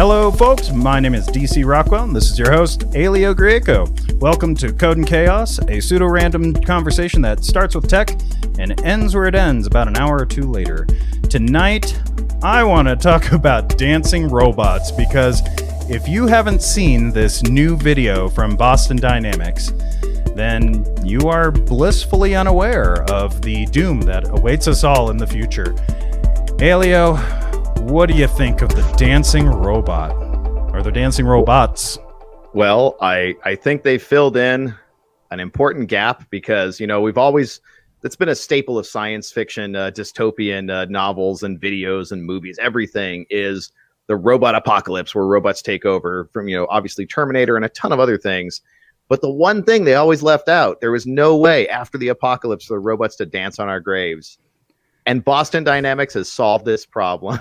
Hello, folks. My name is DC Rockwell, and this is your host, Elio Grieco. Welcome to Code and Chaos, a pseudo-random conversation that starts with tech and ends where it ends about an hour or two later. Tonight, I want to talk about dancing robots, because if you haven't seen this new video from Boston Dynamics, then you are blissfully unaware of the doom that awaits us all in the future. Elio, what do you think of the dancing robot? Or the dancing robots? Well, I think they filled in an important gap because, it's been a staple of science fiction, dystopian novels and videos and movies. Everything is the robot apocalypse where robots take over from, obviously Terminator and a ton of other things. But the one thing they always left out, there was no way after the apocalypse for the robots to dance on our graves. And Boston Dynamics has solved this problem.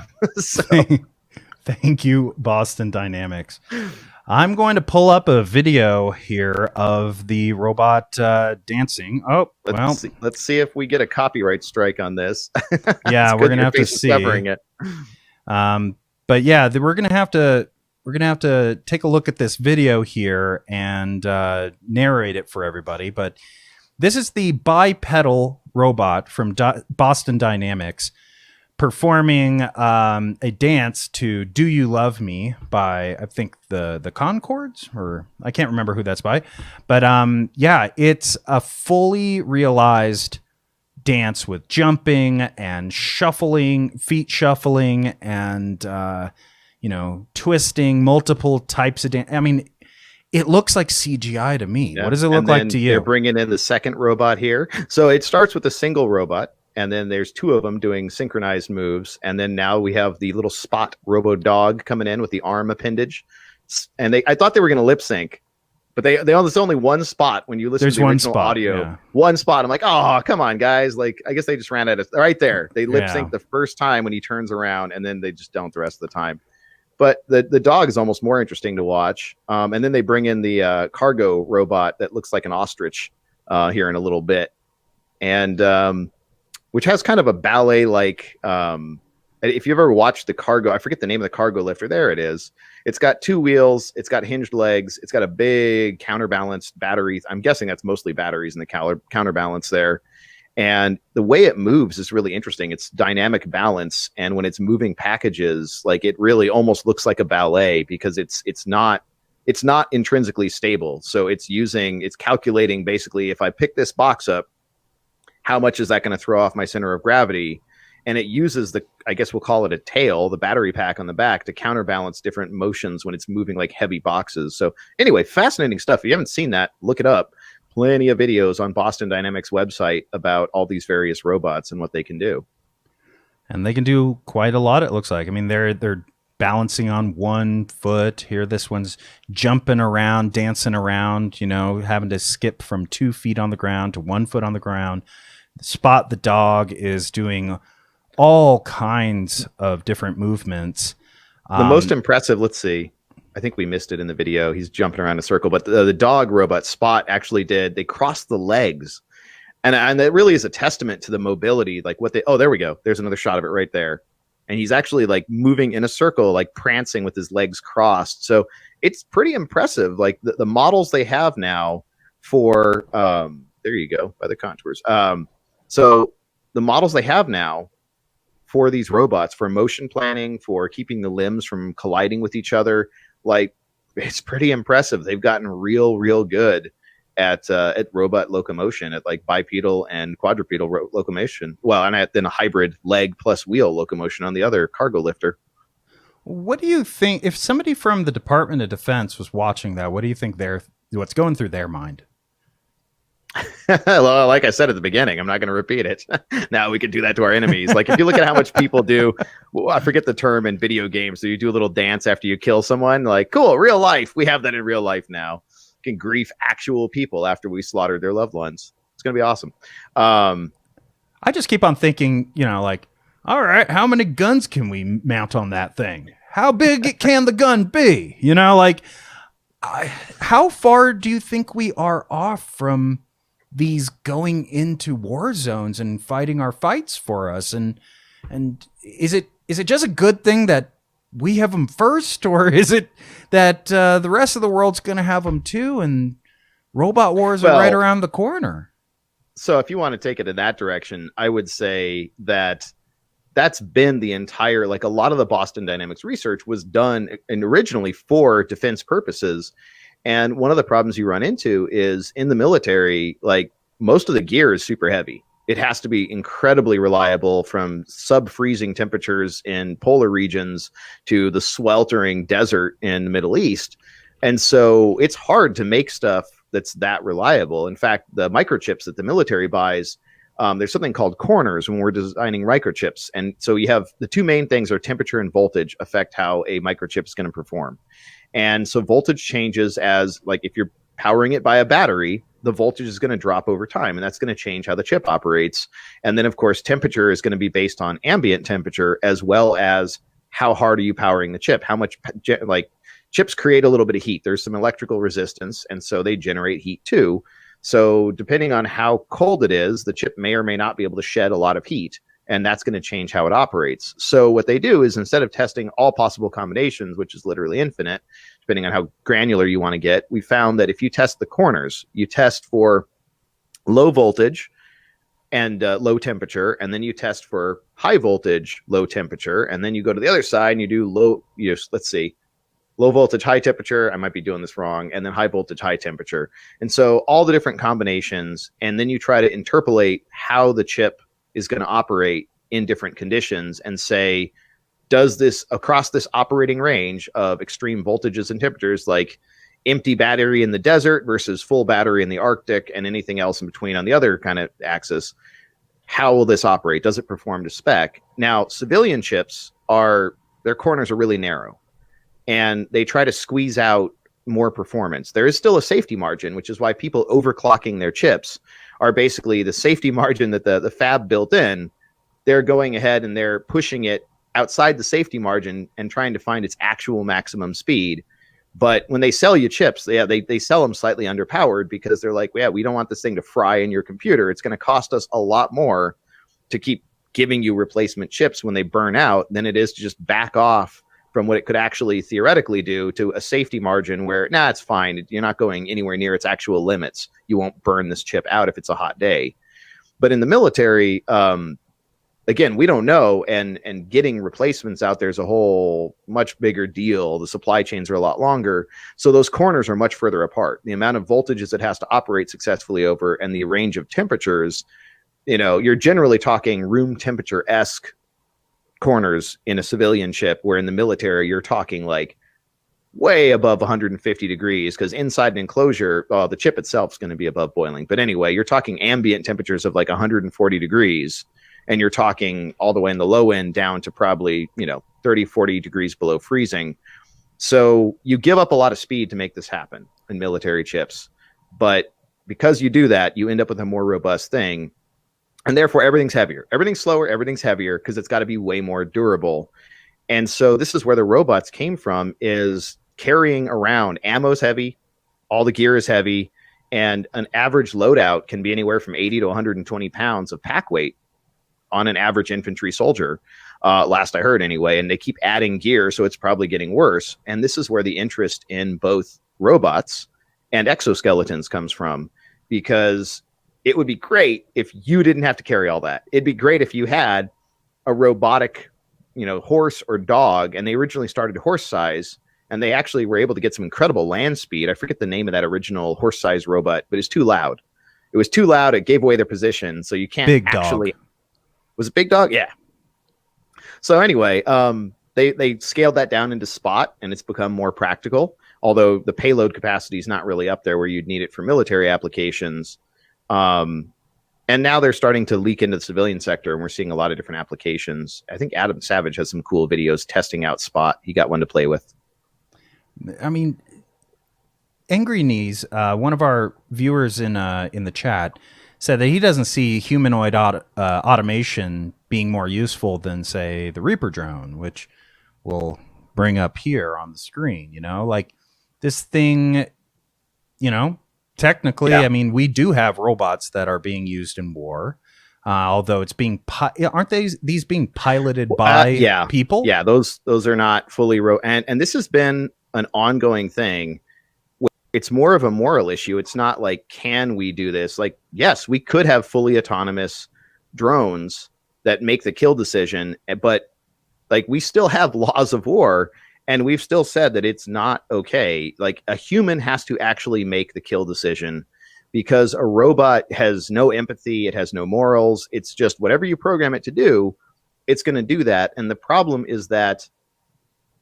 Thank you, Boston Dynamics. I'm going to pull up a video here of the robot dancing. Oh, let's see if we get a copyright strike on this. Yeah, we're gonna have to see. It. But yeah, we're gonna have to take a look at this video here and narrate it for everybody. But this is the bipedal robot from Boston Dynamics performing a dance to "Do You Love Me" by, I think, the Concords, or I can't remember who that's by. But yeah, it's a fully realized dance with jumping and shuffling, feet shuffling, and twisting, multiple types of dance. I mean, it looks like CGI to me. Yeah. What does it look like to you? They're bringing in the second robot here. So it starts with a single robot, and then there's two of them doing synchronized moves. And then now we have the little Spot robo dog coming in with the arm appendage. And I thought they were going to lip sync, but there's only one spot when you listen to the original audio. Yeah. One spot. I'm like, oh, come on, guys. Like, I guess they just ran out of right there. They lip sync the first time when he turns around, and then they just don't the rest of the time. But the dog is almost more interesting to watch. And then they bring in the cargo robot that looks like an ostrich here in a little bit. And which has kind of a ballet-like... if you've ever watched the cargo... I forget the name of the cargo lifter. There it is. It's got two wheels. It's got hinged legs. It's got a big counterbalanced battery. I'm guessing that's mostly batteries in the counterbalance there. And the way it moves is really interesting. It's dynamic balance, and when it's moving packages, like, it really almost looks like a ballet because it's not intrinsically stable. So it's calculating basically, if I pick this box up, how much is that going to throw off my center of gravity? And it uses I guess we'll call it a tail, the battery pack on the back, to counterbalance different motions when it's moving like heavy boxes. So anyway, fascinating stuff. If you haven't seen that, look it up. Plenty of videos on Boston Dynamics website about all these various robots and what they can do. And they can do quite a lot, it looks like. I mean, they're balancing on one foot. Here, this one's jumping around, dancing around, having to skip from 2 feet on the ground to 1 foot on the ground. Spot the dog is doing all kinds of different movements. The most impressive, let's see. I think we missed it in the video. He's jumping around a circle, but the dog robot Spot actually they crossed the legs. And that really is a testament to the mobility, like there we go. There's another shot of it right there. And he's actually like moving in a circle, like prancing with his legs crossed. So it's pretty impressive. Like the models they have now for, there you go, by the contours. So the models they have now for these robots, for motion planning, for keeping the limbs from colliding with each other, like, it's pretty impressive. They've gotten real good at robot locomotion, at like bipedal and quadrupedal locomotion. Well, and then a hybrid leg plus wheel locomotion on the other cargo lifter. What do you think, if somebody from the Department of Defense was watching that, what do you think what's going through their mind? Well, like I said at the beginning, I'm not going to repeat it. Now we can do that to our enemies. Like, if you look at how much people do, I forget the term in video games. So you do a little dance after you kill someone. Like, cool, real life. We have that in real life now. We can grief actual people after we slaughtered their loved ones. It's going to be awesome. I just keep on thinking, like, all right, how many guns can we mount on that thing? How big can the gun be? How far do you think we are off from these going into war zones and fighting our fights for us? And is it just a good thing that we have them first, or is it that the rest of the world's going to have them too, and robot wars are right around the corner? So if you want to take it in that direction, I would say that that's been the entire, like a lot of the Boston Dynamics research was done originally for defense purposes. And one of the problems you run into is in the military, like most of the gear is super heavy. It has to be incredibly reliable, from sub-freezing temperatures in polar regions to the sweltering desert in the Middle East. And so it's hard to make stuff that's that reliable. In fact, the microchips that the military buys, there's something called corners when we're designing microchips. And so you have the two main things are temperature and voltage affect how a microchip is going to perform. And so voltage changes as, like, if you're powering it by a battery, the voltage is going to drop over time, and that's going to change how the chip operates. And then, of course, temperature is going to be based on ambient temperature, as well as how hard are you powering the chip? How much, like, chips create a little bit of heat. There's some electrical resistance, and so they generate heat too. So depending on how cold it is, the chip may or may not be able to shed a lot of heat, and that's going to change how it operates. So what they do is, instead of testing all possible combinations, which is literally infinite, depending on how granular you want to get, we found that if you test the corners, you test for low voltage and low temperature, and then you test for high voltage, low temperature, and then you go to the other side and you do low voltage, high temperature. I might be doing this wrong. And then high voltage, high temperature. And so all the different combinations, and then you try to interpolate how the chip is going to operate in different conditions and say, does this across this operating range of extreme voltages and temperatures, like empty battery in the desert versus full battery in the Arctic and anything else in between on the other kind of axis, how will this operate? Does it perform to spec? Now, civilian chips their corners are really narrow, and they try to squeeze out more performance. There is still a safety margin, which is why people overclocking their chips are basically the safety margin that the fab built in. They're going ahead and they're pushing it outside the safety margin and trying to find its actual maximum speed. But when they sell you chips, they sell them slightly underpowered, because they're like, yeah, we don't want this thing to fry in your computer. It's going to cost us a lot more to keep giving you replacement chips when they burn out than it is to just back off from what it could actually theoretically do to a safety margin where, it's fine. You're not going anywhere near its actual limits. You won't burn this chip out if it's a hot day. But in the military, again, we don't know, and getting replacements out there is a whole much bigger deal. The supply chains are a lot longer, so those corners are much further apart. The amount of voltages it has to operate successfully over, and the range of temperatures, you're generally talking room temperature-esque corners in a civilian chip, where in the military you're talking like way above 150 degrees, because inside an enclosure, the chip itself is going to be above boiling. But anyway, you're talking ambient temperatures of like 140 degrees. And you're talking all the way in the low end down to probably, 30, 40 degrees below freezing. So you give up a lot of speed to make this happen in military chips. But because you do that, you end up with a more robust thing. And therefore, everything's heavier. Everything's slower. Everything's heavier, because it's got to be way more durable. And so this is where the robots came from, is carrying around ammo's heavy. All the gear is heavy. And an average loadout can be anywhere from 80 to 120 pounds of pack weight on an average infantry soldier, last I heard anyway, and they keep adding gear, so it's probably getting worse. And this is where the interest in both robots and exoskeletons comes from, because it would be great if you didn't have to carry all that. It'd be great if you had a robotic, horse or dog, and they originally started horse size, and they actually were able to get some incredible land speed. I forget the name of that original horse size robot, but it's too loud. It was too loud. It gave away their position, so you can't actually... Was it Big Dog? Yeah. So anyway, they scaled that down into Spot, and it's become more practical, although the payload capacity is not really up there where you'd need it for military applications. And now they're starting to leak into the civilian sector, and we're seeing a lot of different applications. I think Adam Savage has some cool videos testing out Spot. He got one to play with. I mean, Angry Knees, one of our viewers in the chat, said that he doesn't see humanoid automation being more useful than, say, the Reaper drone, which we'll bring up here on the screen. Like this thing, technically, I mean, we do have robots that are being used in war. although it's being aren't these being piloted by yeah, people? Yeah, those are not fully and this has been an ongoing thing. It's more of a moral issue. It's not like, can we do this? Like, yes, we could have fully autonomous drones that make the kill decision, but like, we still have laws of war, and we've still said that it's not okay. Like, a human has to actually make the kill decision, because a robot has no empathy, it has no morals. It's just whatever you program it to do, it's going to do that. And the problem is that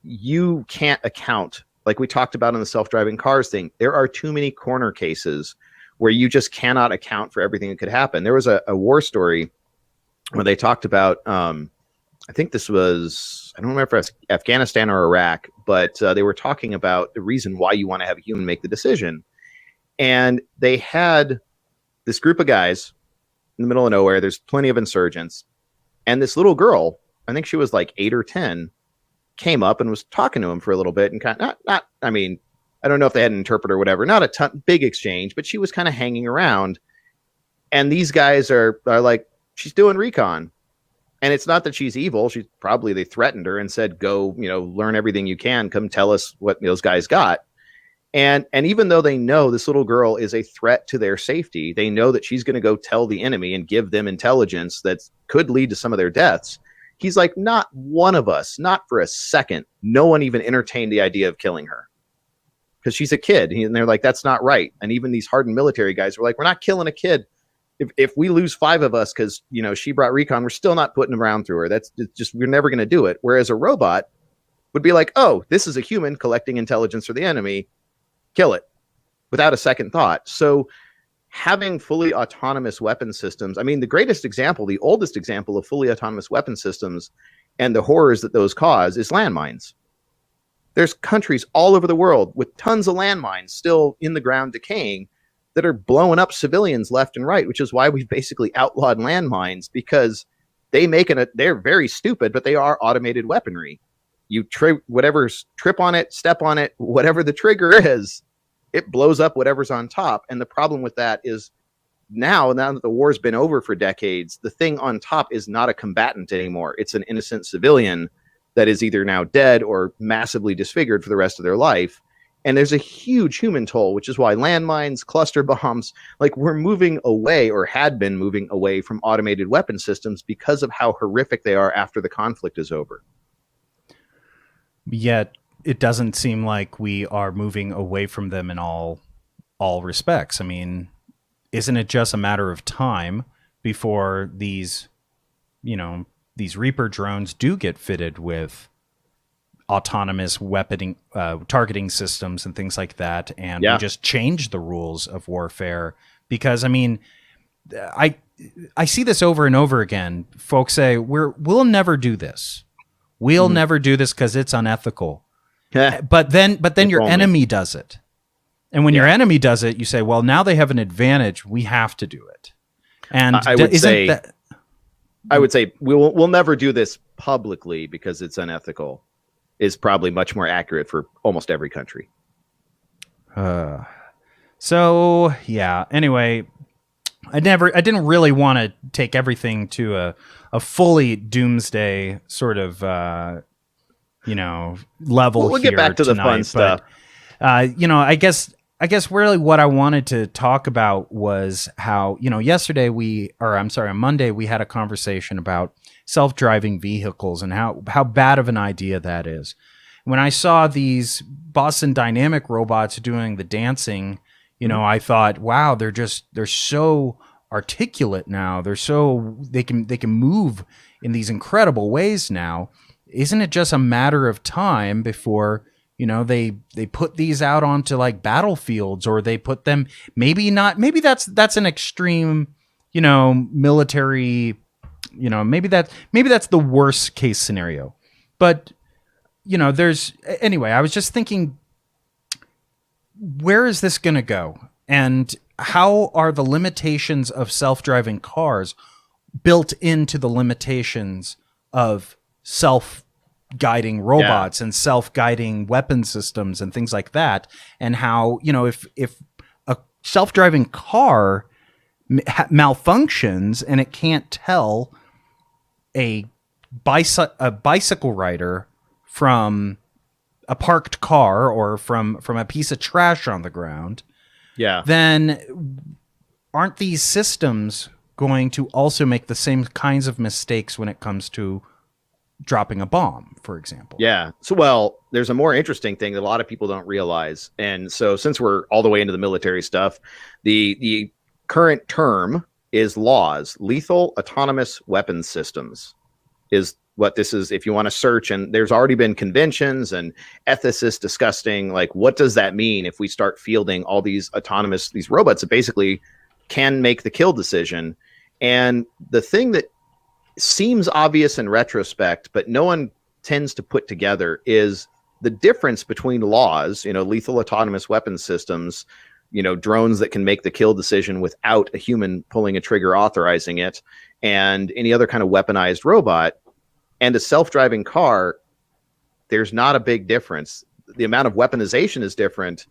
you can't account, like we talked about in the self-driving cars thing. There are too many corner cases where you just cannot account for everything that could happen. There was a war story where they talked about, I think this was, I don't remember if it's Afghanistan or Iraq, but they were talking about the reason why you want to have a human make the decision. And they had this group of guys in the middle of nowhere. There's plenty of insurgents. And this little girl, I think she was like 8 or 10, came up and was talking to him for a little bit, and kind of I mean, I don't know if they had an interpreter or whatever, not a big exchange, but she was kind of hanging around. And these guys are like, she's doing recon. And it's not that she's evil. They threatened her and said, go, learn everything you can. Come tell us what those guys got. And even though they know this little girl is a threat to their safety, they know that she's going to go tell the enemy and give them intelligence that could lead to some of their deaths. He's like, not one of us, not for a second. No one even entertained the idea of killing her, because she's a kid. And they're like, that's not right. And even these hardened military guys were like, we're not killing a kid. If we lose 5 of us because, she brought recon, we're still not putting them around through her. That's just, we're never going to do it. Whereas a robot would be like, oh, this is a human collecting intelligence for the enemy. Kill it without a second thought. So having fully autonomous weapon systems, I mean, the greatest example, the oldest example of fully autonomous weapon systems and the horrors that those cause is landmines. There's countries all over the world with tons of landmines still in the ground decaying that are blowing up civilians left and right, which is why we've basically outlawed landmines, because they're very stupid, but they are automated weaponry. You trip on it, step on it, whatever the trigger is, it blows up whatever's on top. And the problem with that is now that the war's been over for decades, the thing on top is not a combatant anymore. It's an innocent civilian that is either now dead or massively disfigured for the rest of their life. And there's a huge human toll, which is why landmines, cluster bombs, like, we're moving away, or had been moving away, from automated weapon systems because of how horrific they are after the conflict is over. Yet it doesn't seem like we are moving away from them in all respects. I mean, isn't it just a matter of time before these Reaper drones do get fitted with autonomous targeting systems and things like that, and we just change the rules of warfare? Because, I mean, I see this over and over again. Folks say, we'll never do this. We'll never do this because it's unethical. But then your enemy does it. And when your enemy does it, you say, well, now they have an advantage. We have to do it. And I would say we'll never do this publicly because it's unethical is probably much more accurate for almost every country. So, yeah. Anyway, I didn't really want to take everything to a fully doomsday sort of, level. We'll get back to tonight, the fun stuff. I guess really what I wanted to talk about was how, on Monday, we had a conversation about self-driving vehicles and how bad of an idea that is. When I saw these Boston Dynamic robots doing the dancing, I thought, wow, they're so articulate now. They can move in these incredible ways now. Isn't it just a matter of time before, they put these out onto like battlefields, or they put them, maybe that's an extreme, military, maybe that's the worst case scenario. But, anyway, I was just thinking, where is this going to go? And how are the limitations of self-driving cars built into the limitations of self-guiding robots and self-guiding weapon systems and things like that? And how, if a self-driving car malfunctions and it can't tell a bicycle rider from a parked car or from a piece of trash on the ground, then aren't these systems going to also make the same kinds of mistakes when it comes to dropping a bomb, for example? Yeah. So, well, there's a more interesting thing that a lot of people don't realize. And so since we're all the way into the military stuff, the current term is LAWS, Lethal Autonomous Weapons Systems, is what this is. If you want to search, and there's already been conventions and ethicists discussing, like, what does that mean if we start fielding all these robots that basically can make the kill decision? And the thing that seems obvious in retrospect, but no one tends to put together, is the difference between LAWS, lethal autonomous weapons systems, drones that can make the kill decision without a human pulling a trigger authorizing it, and any other kind of weaponized robot, and a self-driving car. There's not a big difference. The amount of weaponization is different,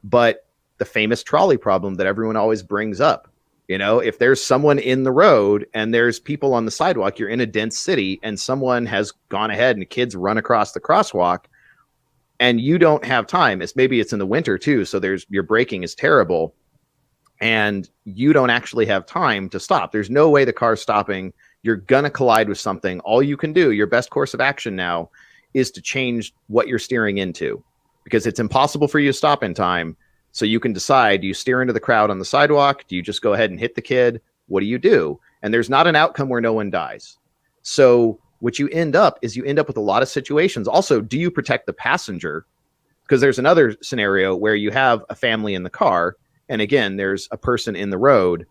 but the famous trolley problem that everyone always brings up, if there's someone in the road and there's people on the sidewalk, you're in a dense city and someone has gone ahead and kids run across the crosswalk and you don't have time. Maybe it's in the winter too, so your braking is terrible and you don't actually have time to stop. There's no way the car's stopping. You're gonna collide with something. All you can do, your best course of action now, is to change what you're steering into, because it's impossible for you to stop in time. So you can decide, do you steer into the crowd on the sidewalk? Do you just go ahead and hit the kid? What do? And there's not an outcome where no one dies. So what you end up with a lot of situations. Also, do you protect the passenger? Because there's another scenario where you have a family in the car, and again, there's a person in the road.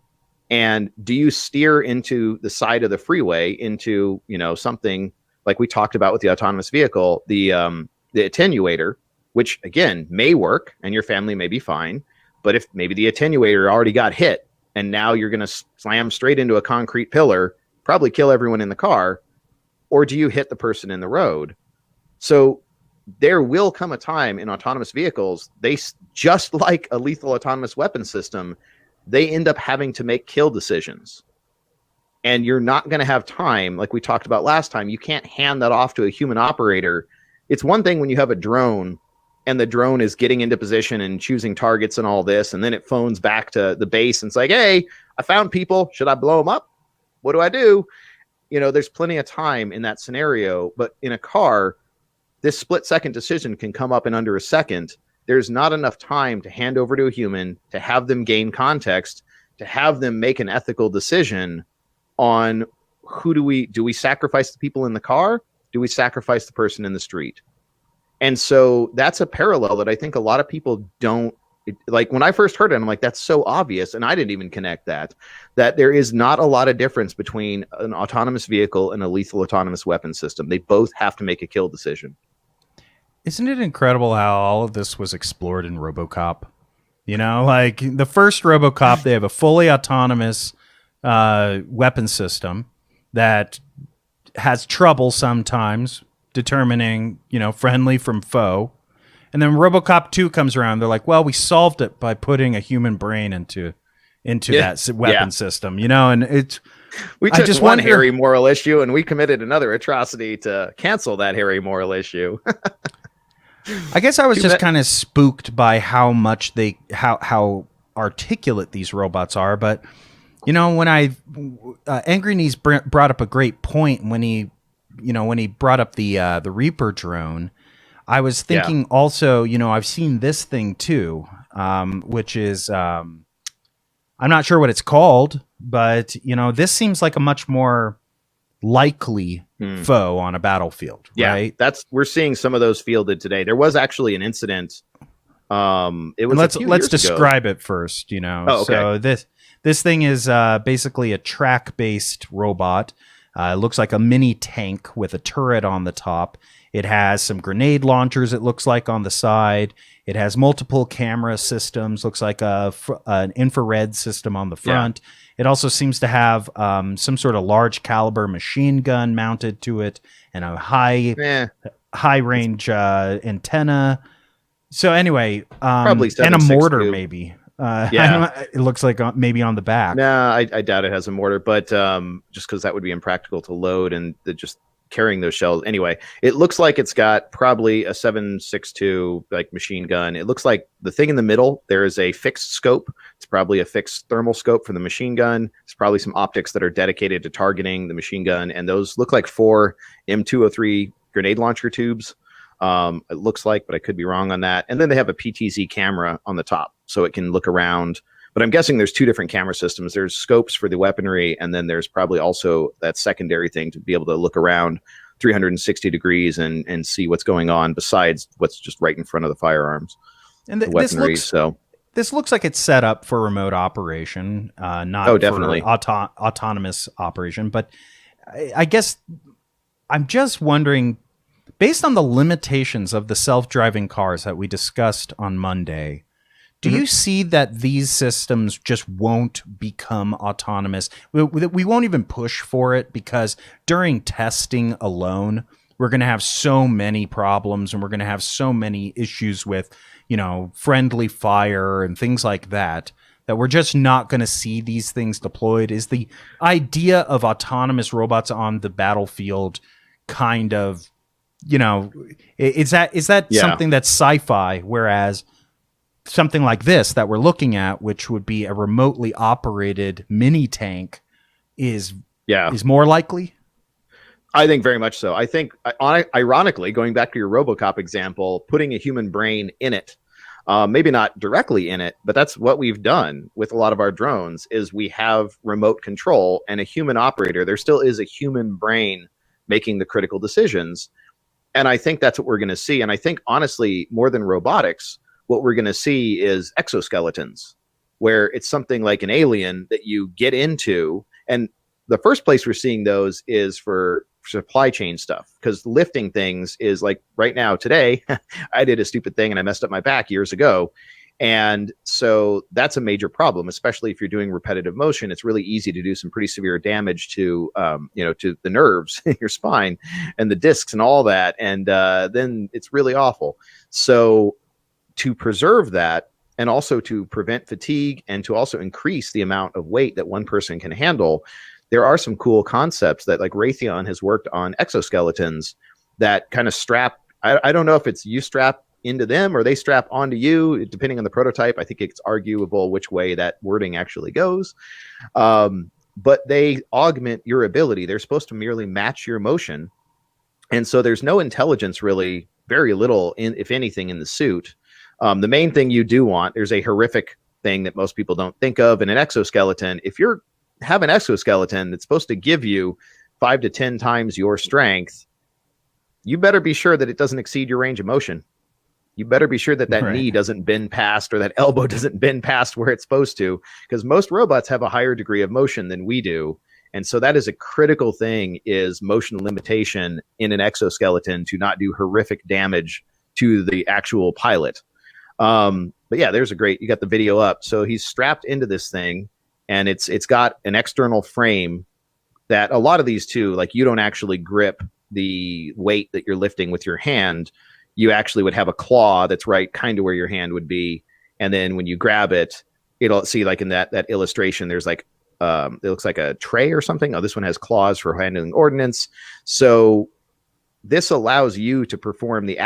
And do you steer into the side of the freeway into, something like we talked about with the autonomous vehicle, the attenuator, which again may work and your family may be fine, but if maybe the attenuator already got hit and now you're going to slam straight into a concrete pillar, probably kill everyone in the car, or do you hit the person in the road? So there will come a time in autonomous vehicles, just like a lethal autonomous weapon system, they end up having to make kill decisions. And you're not going to have time, like we talked about last time. You can't hand that off to a human operator. It's one thing when you have a drone and the drone is getting into position and choosing targets and all this, and then it phones back to the base and it's like, hey, I found people. Should I blow them up? What do I do? There's plenty of time in that scenario. But in a car, this split-second decision can come up in under a second. There's not enough time to hand over to a human, to have them gain context, to have them make an ethical decision on do we sacrifice the people in the car? Do we sacrifice the person in the street? And so that's a parallel that I think a lot of people don't like. When I first heard it, I'm like, that's so obvious. And I didn't even connect that there is not a lot of difference between an autonomous vehicle and a lethal autonomous weapon system. They both have to make a kill decision. Isn't it incredible how all of this was explored in RoboCop? Like the first RoboCop, they have a fully autonomous weapon system that has trouble sometimes determining, friendly from foe. And then RoboCop 2 comes around. They're like, well, we solved it by putting a human brain into that weapon system, and it's... We took one hairy moral issue and we committed another atrocity to cancel that hairy moral issue. I guess I was just kind of spooked by how much how articulate these robots are. But, when Angry Knees brought up a great point when he brought up the Reaper drone, I was thinking also, I've seen this thing too, which is, I'm not sure what it's called, but, this seems like a much more likely foe on a battlefield, right? We're seeing some of those fielded today. There was actually an incident. It was let's describe it first, Oh, okay. So this thing is basically a track-based robot. It looks like a mini tank with a turret on the top. It has some grenade launchers, it looks like, on the side. It has multiple camera systems, looks like an infrared system on the front. Yeah. It also seems to have some sort of large caliber machine gun mounted to it and a high range antenna. So anyway, probably and a mortar maybe. Yeah. It looks like maybe on the back. Nah, I doubt it has a mortar, but just because that would be impractical to load and just carrying those shells. Anyway, it looks like it's got probably a 7.62 like machine gun. It looks like the thing in the middle, there is a fixed scope. It's probably a fixed thermal scope for the machine gun. There's probably some optics that are dedicated to targeting the machine gun, and those look like 4 M203 grenade launcher tubes. It looks like, but I could be wrong on that. And then they have a PTZ camera on the top, so it can look around. But I'm guessing there's 2 different camera systems. There's scopes for the weaponry, and then there's probably also that secondary thing to be able to look around 360 degrees and see what's going on besides what's just right in front of the firearms. And the weaponry. This looks like it's set up for remote operation, not definitely for autonomous operation. But I guess I'm just wondering, based on the limitations of the self-driving cars that we discussed on Monday, do you see that these systems just won't become autonomous? We won't even push for it because during testing alone, we're going to have so many problems and we're going to have so many issues with, friendly fire and things like that, that we're just not going to see these things deployed. Is the idea of autonomous robots on the battlefield kind of, is that something that's sci-fi, whereas something like this that we're looking at, which would be a remotely operated mini tank, is more likely? I think very much so. I think, ironically, going back to your RoboCop example, putting a human brain in it, maybe not directly in it, but that's what we've done with a lot of our drones, is we have remote control and a human operator. There still is a human brain making the critical decisions. And I think that's what we're going to see. And I think, honestly, more than robotics, what we're going to see is exoskeletons, where it's something like an alien that you get into. And the first place we're seeing those is for supply chain stuff, because lifting things is like right now, today, I did a stupid thing and I messed up my back years ago. And so that's a major problem, especially if you're doing repetitive motion. It's really easy to do some pretty severe damage to, to the nerves in your spine and the discs and all that. And then it's really awful. So to preserve that, and also to prevent fatigue, and to also increase the amount of weight that one person can handle, there are some cool concepts that, like, Raytheon has worked on exoskeletons that kind of strap. I don't know if it's you strap into them or they strap onto you, depending on the prototype. I think it's arguable which way that wording actually goes. But they augment your ability. They're supposed to merely match your motion. And so there's no intelligence, really, very little, if anything, in the suit. The main thing you do want, there's a horrific thing that most people don't think of in an exoskeleton. If you have an exoskeleton that's supposed to give you 5 to 10 times your strength, you better be sure that it doesn't exceed your range of motion. You better be sure that knee doesn't bend past, or that elbow doesn't bend past where it's supposed to, because most robots have a higher degree of motion than we do. And so that is a critical thing, is motion limitation in an exoskeleton, to not do horrific damage to the actual pilot. But yeah, you got the video up. So he's strapped into this thing, and it's got an external frame that a lot of these too, like, you don't actually grip the weight that you're lifting with your hand. You actually would have a claw that's right kind of where your hand would be. And then when you grab it, it'll see, like in that illustration, there's like, it looks like a tray or something. Oh, this one has claws for handling ordnance. So this allows you to perform the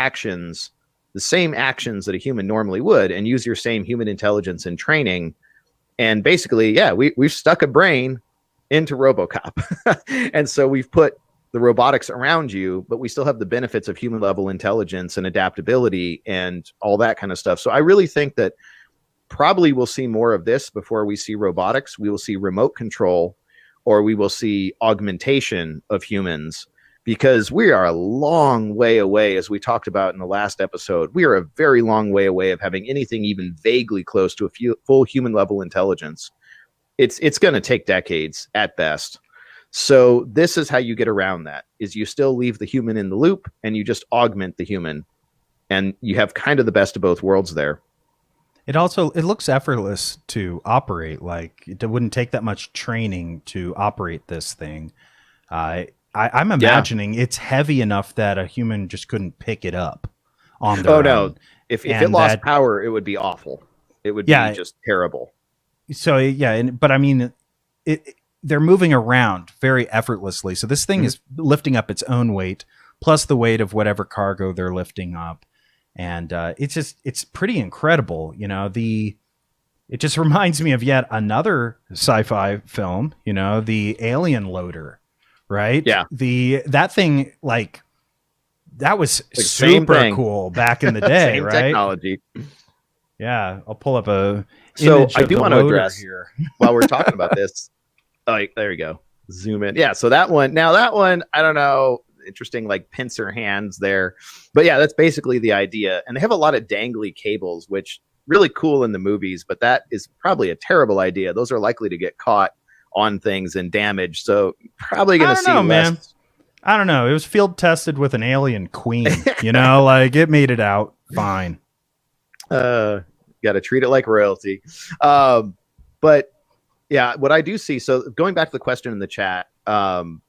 same actions that a human normally would, and use your same human intelligence and training. And basically, we've stuck a brain into RoboCop. And so we've put the robotics around you, but we still have the benefits of human level intelligence and adaptability and all that kind of stuff. So I really think that probably we'll see more of this before we see robotics. We will see remote control, or we will see augmentation of humans, because we are a long way away, as we talked about in the last episode. We are a very long way away of having anything even vaguely close to a full human level intelligence. It's going to take decades at best. So this is how you get around that, is you still leave the human in the loop and you just augment the human, and you have kind of the best of both worlds there. It looks effortless to operate. Like, it wouldn't take that much training to operate this thing. I'm imagining it's heavy enough that a human just couldn't pick it up on their own. No. If it lost power, it would be awful. it would be just terrible. So yeah, but I mean, they're moving around very effortlessly. So this thing is lifting up its own weight plus the weight of whatever cargo they're lifting up, and it's pretty incredible. It just reminds me of yet another sci-fi film. The Alien Loader, right? Yeah. That thing, like, that was like super cool back in the day, same right? Technology. Yeah, I'll pull up a. So I do want to address here while we're talking about this. There you go. Zoom in. Yeah. So that one, I don't know. Interesting, like pincer hands there, but yeah, that's basically the idea. And they have a lot of dangly cables, which really cool in the movies, but that is probably a terrible idea. Those are likely to get caught on things and damaged. So probably going to see less. Man. I don't know. It was field tested with an alien queen. Like it made it out fine. Got to treat it like royalty. But yeah, what I do see. So going back to the question in the chat,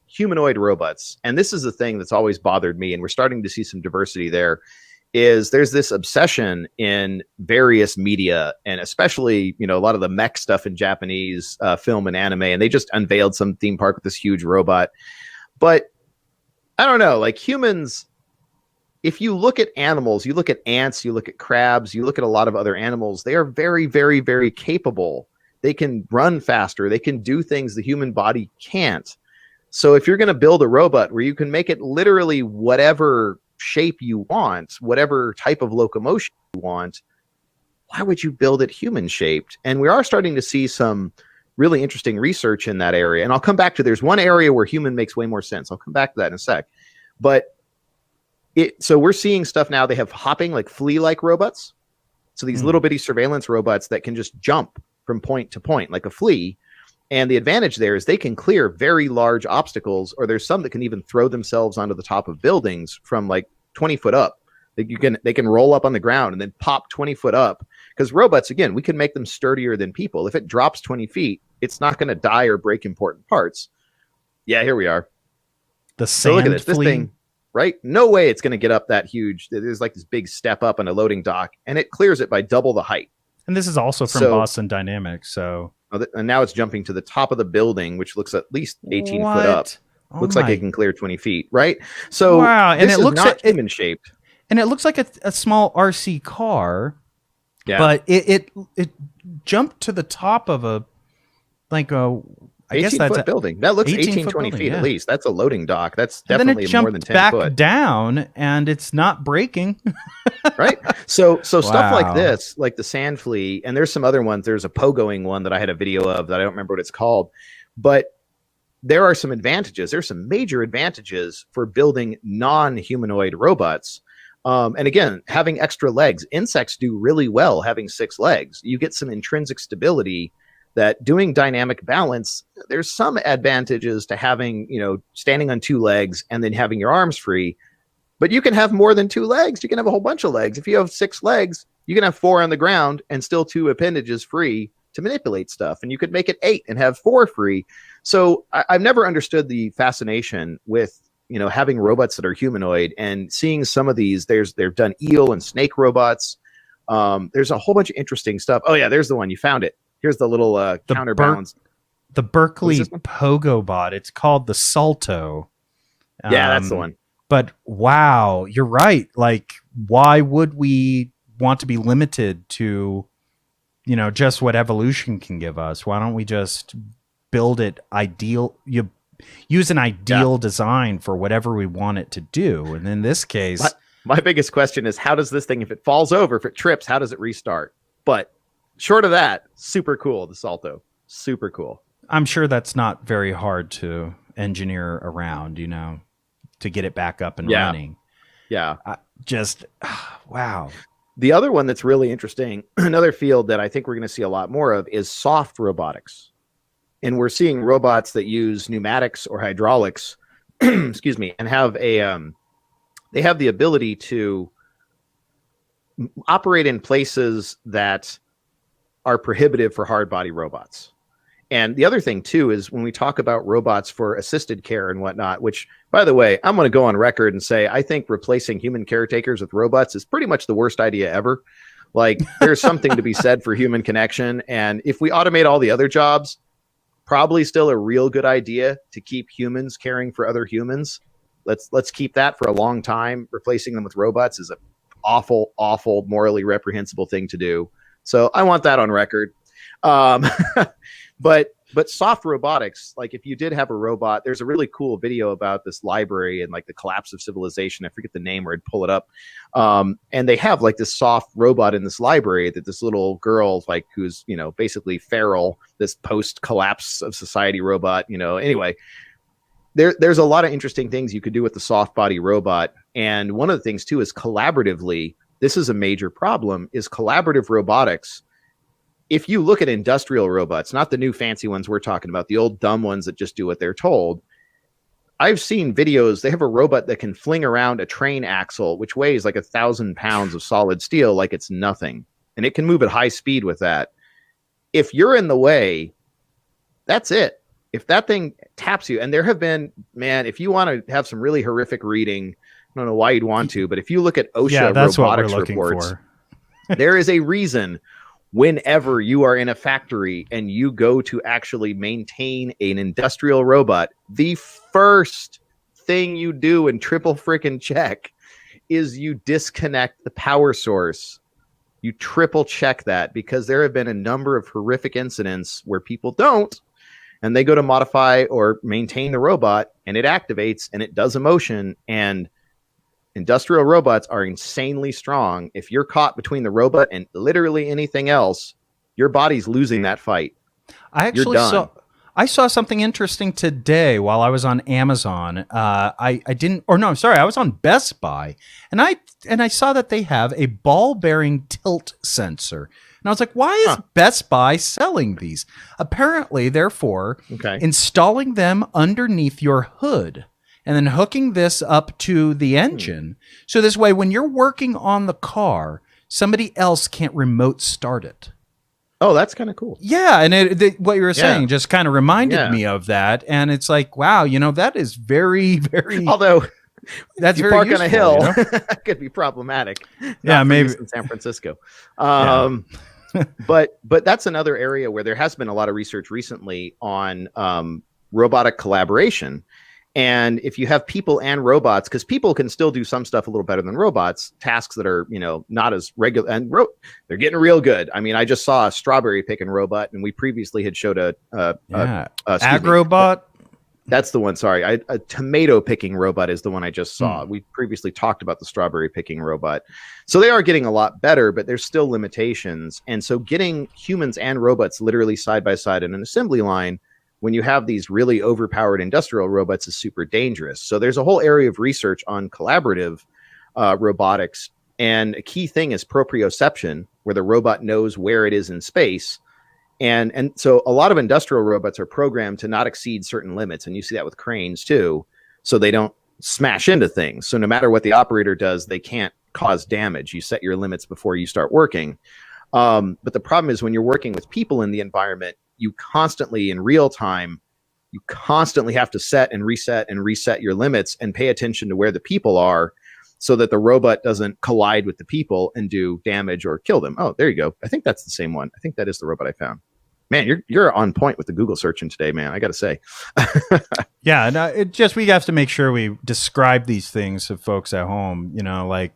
humanoid robots, and this is the thing that's always bothered me, and we're starting to see some diversity there. There's this obsession in various media, and especially a lot of the mech stuff in Japanese film and anime, and they just unveiled some theme park with this huge robot. But I don't know, like humans, if you look at animals, you look at ants, you look at crabs, you look at a lot of other animals, they are very, very, very capable. They can run faster. They can do things the human body can't. So if you're going to build a robot where you can make it literally whatever shape you want, whatever type of locomotion you want, why would you build it human shaped? And we are starting to see some really interesting research in that area. And I'll come back to, there's one area where human makes way more sense. I'll come back to that in a sec. But so we're seeing stuff now. They have hopping, like flea-like robots. So these little bitty surveillance robots that can just jump from point to point like a flea. And the advantage there is they can clear very large obstacles, or there's some that can even throw themselves onto the top of buildings from like 20 foot up. They can roll up on the ground and then pop 20 foot up. Because robots, again, we can make them sturdier than people. If it drops 20 feet, it's not going to die or break important parts. Yeah, here we are. So look at this thing, right? No way it's going to get up that huge. There's like this big step up on a loading dock, and it clears it by double the height. And this is also from Boston Dynamics. So, and now it's jumping to the top of the building, which looks at least 18 foot up. Looks like it can clear 20 feet, right? So wow, and it looks not human shaped. And it looks like a small RC car. Yeah. But it jumped to the top of a I guess that's 18-foot building. That looks 18, 20 feet at least. That's a loading dock. That's definitely more than 10 back foot. Down, and it's not breaking. Right? So stuff like this, like the sand flea, and there's some other ones. There's a pogoing one that I had a video of that I don't remember what it's called. But there are some advantages. There's some major advantages for building non-humanoid robots. And again, having extra legs. Insects do really well having 6 legs. You get some intrinsic stability that doing dynamic balance, there's some advantages to having, standing on 2 legs and then having your arms free. But you can have more than 2 legs. You can have a whole bunch of legs. If you have 6 legs, you can have 4 on the ground and still 2 appendages free to manipulate stuff. And you could make it 8 and have 4 free. So I've never understood the fascination with having robots that are humanoid, and seeing some of these. They've done eel and snake robots. There's a whole bunch of interesting stuff. Oh yeah, there's the one. You found it. Here's the little counterbalance. The Berkeley Pogo Bot. It's called the Salto. Yeah, that's the one. But wow, you're right. Like, why would we want to be limited to, just what evolution can give us? Why don't we just build it ideal? You use an ideal design for whatever we want it to do. And in this case, my biggest question is, how does this thing, if it falls over, if it trips, how does it restart? But short of that, super cool. The Salto, super cool. I'm sure that's not very hard to engineer around, to get it back up and running. Yeah. Wow. The other one that's really interesting, another field that I think we're going to see a lot more of, is soft robotics. And we're seeing robots that use pneumatics or hydraulics, excuse me, and have they have the ability to operate in places that are prohibitive for hard body robots. And the other thing too is when we talk about robots for assisted care and whatnot, which, by the way, I'm going to go on record and say I think replacing human caretakers with robots is pretty much the worst idea ever. Like, there's something to be said for human connection. And if we automate all the other jobs, probably still a real good idea to keep humans caring for other humans. Let's keep that for a long time. Replacing them with robots is an awful, morally reprehensible thing to do. So I want that on record. But soft robotics, like if you did have a robot, there's a really cool video about this library and like the collapse of civilization. I forget the name, or I'd pull it up. And they have like this soft robot in this library that this little girl, like who's, basically feral, this post-collapse of society robot, anyway. There's a lot of interesting things you could do with the soft body robot. And one of the things too is collaboratively, this is a major problem, is collaborative robotics. If you look at industrial robots, not the new fancy ones we're talking about, the old dumb ones that just do what they're told. I've seen videos, they have a robot that can fling around a train axle, which weighs like 1,000 pounds of solid steel like it's nothing. And it can move at high speed with that. If you're in the way, that's it. If that thing taps you, and there have been, man, if you want to have some really horrific reading, I don't know why you'd want to, but if you look at OSHA robotics reports, there is a reason whenever you are in a factory and you go to actually maintain an industrial robot, the first thing you do and triple frickin' check is you disconnect the power source. You triple check that, because there have been a number of horrific incidents where people don't, and they go to modify or maintain the robot and it activates and it does a motion. And industrial robots are insanely strong. If you're caught between the robot and literally anything else, your body's losing that fight. I saw something interesting today while I was on Amazon. I was on Best Buy, and I saw that they have a ball bearing tilt sensor. And I was like, why is Best Buy selling these? Apparently, therefore, installing them underneath your hood and then hooking this up to the engine. So this way, when you're working on the car, somebody else can't remote start it. Oh, that's kind of cool. Yeah, and what you were saying just kind of reminded me of that. And it's like, wow, that is very, very... Although, that's you very park useful, on a hill, that could be problematic. Yeah, maybe in San Francisco. But that's another area where there has been a lot of research recently on robotic collaboration. And if you have people and robots, because people can still do some stuff a little better than robots, tasks that are, not as regular, and they're getting real good. I mean, I just saw a strawberry picking robot, and we previously had showed Agrobot. That's the one. Sorry. A tomato picking robot is the one I just saw. We previously talked about the strawberry picking robot. So they are getting a lot better, but there's still limitations. And so getting humans and robots literally side by side in an assembly line, when you have these really overpowered industrial robots, is super dangerous. So there's a whole area of research on collaborative robotics. And a key thing is proprioception, where the robot knows where it is in space. And so a lot of industrial robots are programmed to not exceed certain limits. And you see that with cranes too. So they don't smash into things. So no matter what the operator does, they can't cause damage. You set your limits before you start working. But the problem is when you're working with people in the environment, you constantly, in real time, you constantly have to set and reset your limits and pay attention to where the people are, so that the robot doesn't collide with the people and do damage or kill them. Oh, there you go. I think that's the same one. I think that is the robot I found. Man, you're on point with the Google searching today, man. I got to say. Yeah, no, we have to make sure we describe these things to folks at home. Like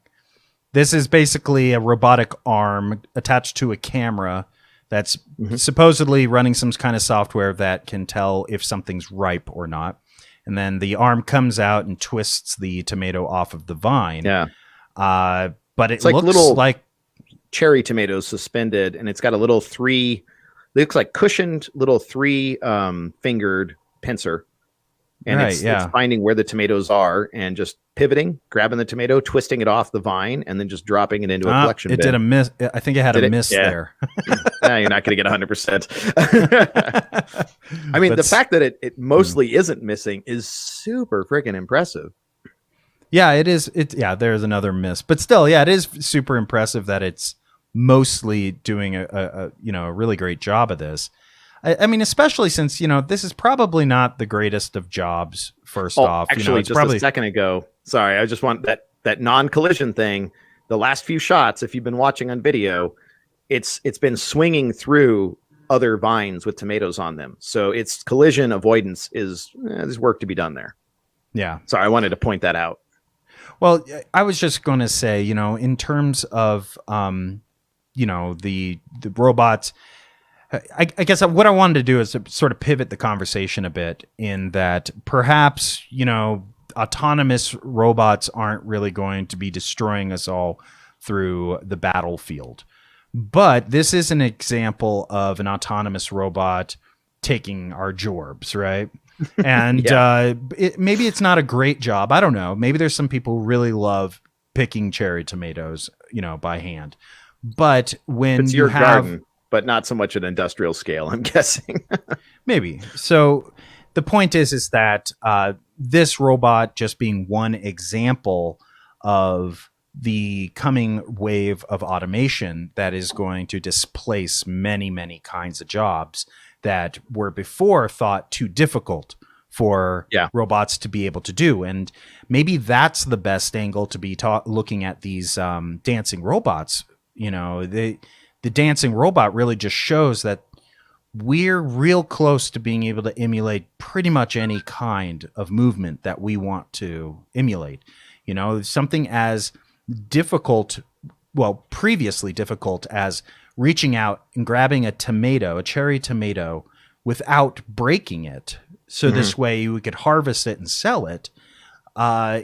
this is basically a robotic arm attached to a camera that's supposedly running some kind of software that can tell if something's ripe or not. And then the arm comes out and twists the tomato off of the vine. Yeah. But it looks like cherry tomatoes suspended, and it's got a little it looks like cushioned little fingered pincer. And it's finding where the tomatoes are and just pivoting, grabbing the tomato, twisting it off the vine, and then just dropping it into a collection bin. It did a miss. I think it had a miss there. You're not going to get 100%. I mean, the fact that it mostly isn't missing is super freaking impressive. Yeah, it is. There's another miss. But still, it is super impressive that it's mostly doing a really great job of this. I mean, especially since, this is probably not the greatest of jobs, first off. Actually, just a second ago, sorry, I just want that non-collision thing. the last few shots, if you've been watching on video, it's been swinging through other vines with tomatoes on them. So its collision avoidance there's work to be done there. Yeah. Sorry, I wanted to point that out. Well, I was just going to say, in terms of, the robots, I guess what I wanted to do is to sort of pivot the conversation a bit in that perhaps, autonomous robots aren't really going to be destroying us all through the battlefield. But this is an example of an autonomous robot taking our jobs, right? And maybe it's not a great job. I don't know. Maybe there's some people who really love picking cherry tomatoes, by hand. But when it's your garden, but not so much at industrial scale, I'm guessing. Maybe. So the point is that this robot just being one example of the coming wave of automation that is going to displace many, many kinds of jobs that were before thought too difficult for robots to be able to do. And maybe that's the best angle to be looking at these dancing robots. The dancing robot really just shows that we're real close to being able to emulate pretty much any kind of movement that we want to emulate. Something as difficult, previously difficult as reaching out and grabbing a cherry tomato without breaking it. So this way we could harvest it and sell it,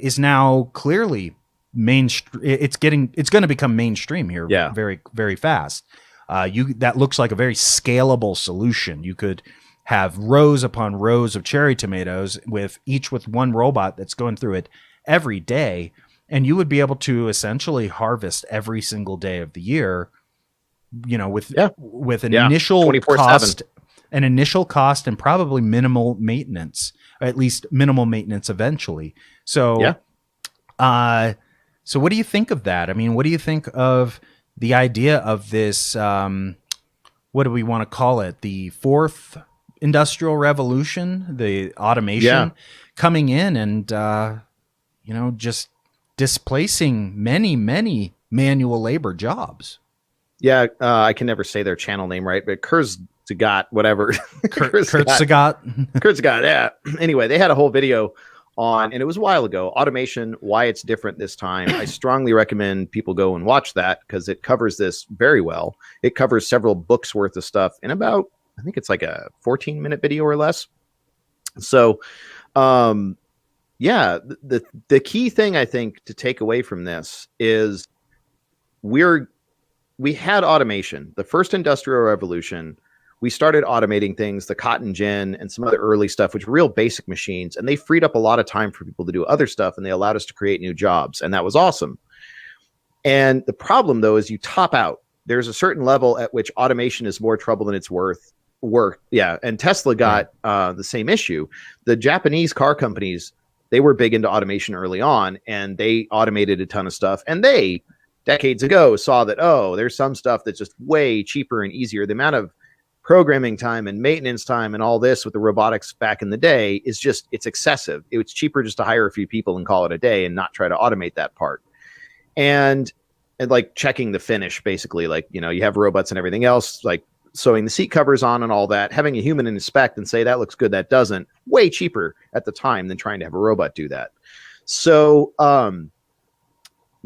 is now clearly mainstream. It's going to become mainstream here very, very fast. That looks like a very scalable solution. You could have rows upon rows of cherry tomatoes with one robot that's going through it every day. And you would be able to essentially harvest every single day of the year, with an initial 24/7. cost and probably minimal maintenance, or at least minimal maintenance eventually. So, so what do you think of that? I mean, what do you think of the idea of this? What do we want to call it? The fourth industrial revolution, the automation coming in and, just displacing many, many manual labor jobs. Yeah, I can never say their channel name right, but Kurzgesagt, whatever. Kurzgesagt, yeah. Anyway, they had a whole video on, and it was a while ago, automation, why it's different this time. I strongly recommend people go and watch that because it covers this very well. It covers several books worth of stuff in about, I think it's like a 14-minute video or less. So, the key thing I think to take away from this is we had automation. The first industrial revolution, we started automating things, the cotton gin and some other early stuff, which were real basic machines, and they freed up a lot of time for people to do other stuff, and they allowed us to create new jobs, and that was awesome. And the problem, though, is you top out. There's a certain level at which automation is more trouble than it's worth. Yeah, and Tesla got the same issue. The Japanese car companies, they were big into automation early on, and they automated a ton of stuff, and they, decades ago, saw that, there's some stuff that's just way cheaper and easier. The amount of programming time and maintenance time and all this with the robotics back in the day is it's excessive. It's cheaper just to hire a few people and call it a day and not try to automate that part. And like checking the finish, basically, like, you have robots and everything else, like sewing the seat covers on and all that, having a human inspect and say that looks good, that doesn't, way cheaper at the time than trying to have a robot do that. So,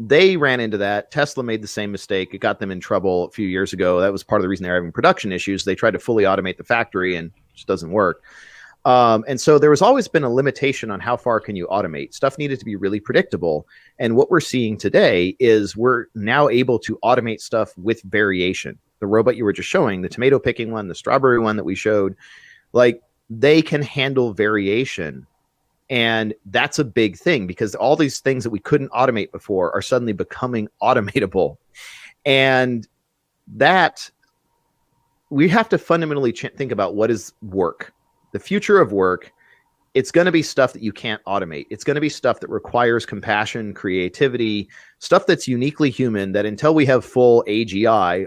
they ran into that. Tesla made the same mistake. It got them in trouble a few years ago. That was part of the reason they're having production issues. They tried to fully automate the factory and it just doesn't work. And so there was always been a limitation on how far can you automate. Stuff needed to be really predictable. And what we're seeing today is we're now able to automate stuff with variation. The robot you were just showing, the tomato picking one, the strawberry one that we showed, like they can handle variation. And that's a big thing because all these things that we couldn't automate before are suddenly becoming automatable. And that we have to fundamentally think about what is work. The future of work, it's going to be stuff that you can't automate. It's going to be stuff that requires compassion, creativity, stuff that's uniquely human, that until we have full AGI,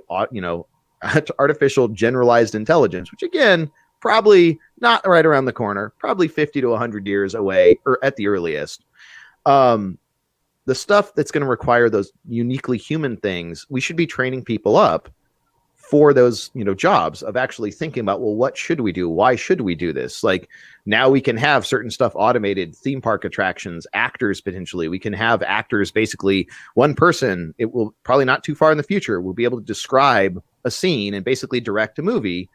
artificial generalized intelligence, which again, probably not right around the corner, probably 50 to 100 years away, or at the earliest. The the stuff that's going to require those uniquely human things, we should be training people up for those, jobs of actually thinking about, well, what should we do? Why should we do this? Like now we can have certain stuff automated, theme park attractions, actors potentially. We can have actors, basically one person, it will probably not too far in the future, will be able to describe a scene and basically direct a movie.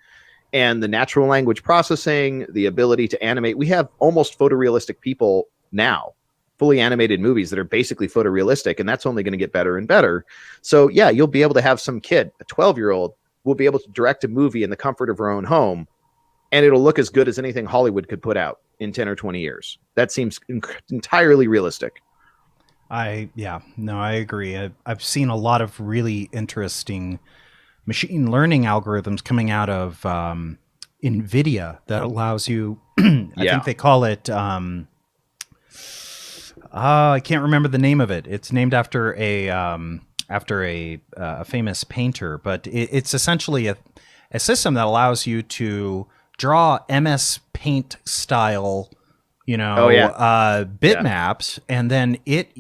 And the natural language processing, the ability to animate, we have almost photorealistic people now, fully animated movies that are basically photorealistic, and that's only going to get better and better. So yeah, you'll be able to have some kid, a 12-year-old, will be able to direct a movie in the comfort of her own home, and it'll look as good as anything Hollywood could put out in 10 or 20 years. That seems entirely realistic. I agree. I've seen a lot of really interesting machine learning algorithms coming out of NVIDIA that allows you, I think they call it, I can't remember the name of it. It's named after a famous painter, but it's essentially a system that allows you to draw MS Paint style, bitmaps, and then it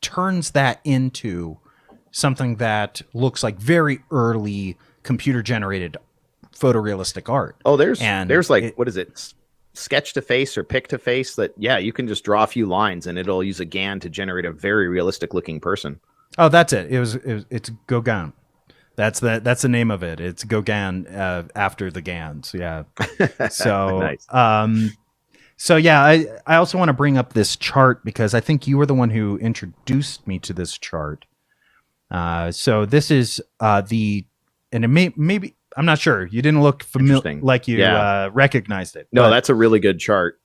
turns that into something that looks like very early computer generated photorealistic art. Oh, there's what is it? Sketch to face or pick to face that, you can just draw a few lines and it'll use a GAN to generate a very realistic looking person. Oh, that's it. It's Gauguin. That's the name of it. It's Gauguin after the GANs. Yeah. So, nice. So yeah, I also want to bring up this chart because I think you were the one who introduced me to this chart. So this is and it maybe I'm not sure. You didn't look familiar, like you recognized it. No, but that's a really good chart.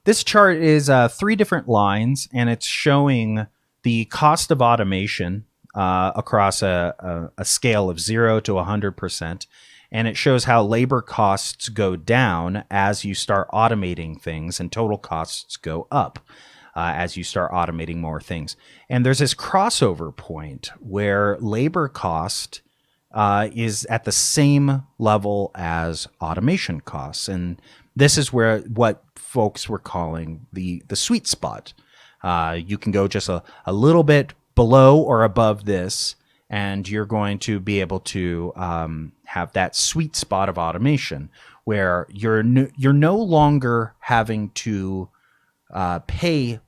This chart is 3 different lines, and it's showing the cost of automation across a scale of 0 to 100%, and it shows how labor costs go down as you start automating things, and total costs go up as you start automating more things. And there's this crossover point where labor cost is at the same level as automation costs. And this is where what folks were calling the sweet spot. You can go just a little bit below or above this, and you're going to be able to have that sweet spot of automation where you're no longer having to pay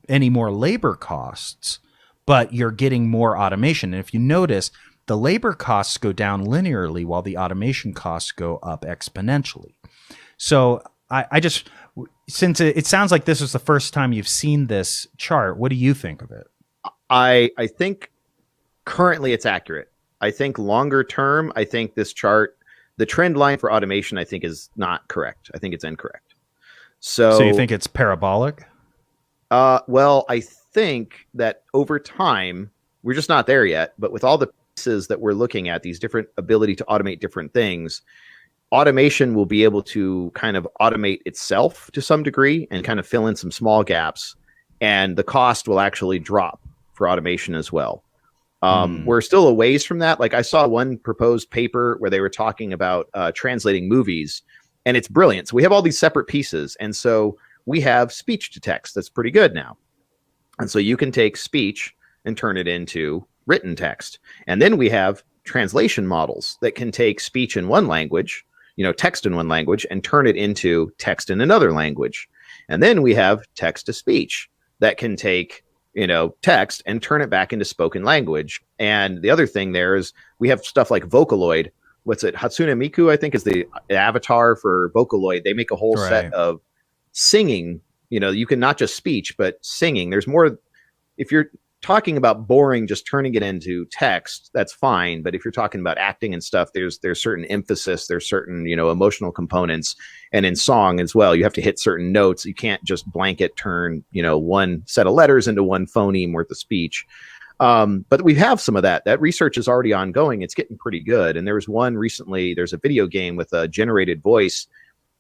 any more labor costs, but you're getting more automation. And if you notice, the labor costs go down linearly while the automation costs go up exponentially. So I just, since it sounds like this is the first time you've seen this chart, what do you think of it? I think currently it's accurate. I think longer term, I think this chart, the trend line for automation, I think is not correct. I think it's incorrect. So you think it's parabolic? Well, I think that over time, we're just not there yet, but with all the pieces that we're looking at, these different ability to automate different things, automation will be able to kind of automate itself to some degree and kind of fill in some small gaps, and the cost will actually drop for automation as well. We're still a ways from that. Like I saw one proposed paper where they were talking about translating movies, and it's brilliant. So we have all these separate pieces, and so we have speech to text that's pretty good now. And so you can take speech and turn it into written text. And then we have translation models that can take speech in one language, text in one language, and turn it into text in another language. And then we have text to speech that can take, text and turn it back into spoken language. And the other thing there is we have stuff like Vocaloid. What's it? Hatsune Miku, I think, is the avatar for Vocaloid. They make a whole set of singing. You can not just speech, but singing. There's more. If you're talking about boring, just turning it into text, that's fine. But if you're talking about acting and stuff, there's certain emphasis, there's certain, emotional components. And in song as well, you have to hit certain notes. You can't just blanket turn, one set of letters into one phoneme worth of speech. But we have some of that. That research is already ongoing. It's getting pretty good. And there was one recently, there's a video game with a generated voice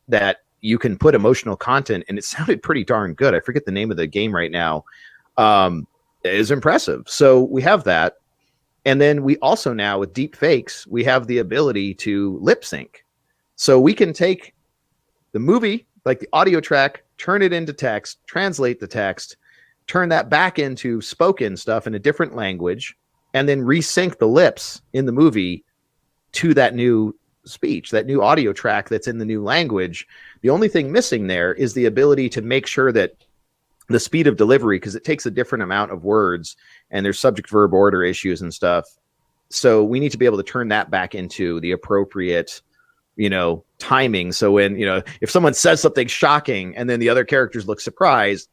that you can put emotional content, and it sounded pretty darn good. I forget the name of the game right now. It is impressive. So we have that. And then we also now with deep fakes, we have the ability to lip sync. So we can take the movie, like the audio track, turn it into text, translate the text, turn that back into spoken stuff in a different language, and then resync the lips in the movie to that new speech, that new audio track that's in the new language. The only thing missing there is the ability to make sure that the speed of delivery, because it takes a different amount of words and there's subject verb order issues and stuff. So we need to be able to turn that back into the appropriate, timing. So when, if someone says something shocking and then the other characters look surprised,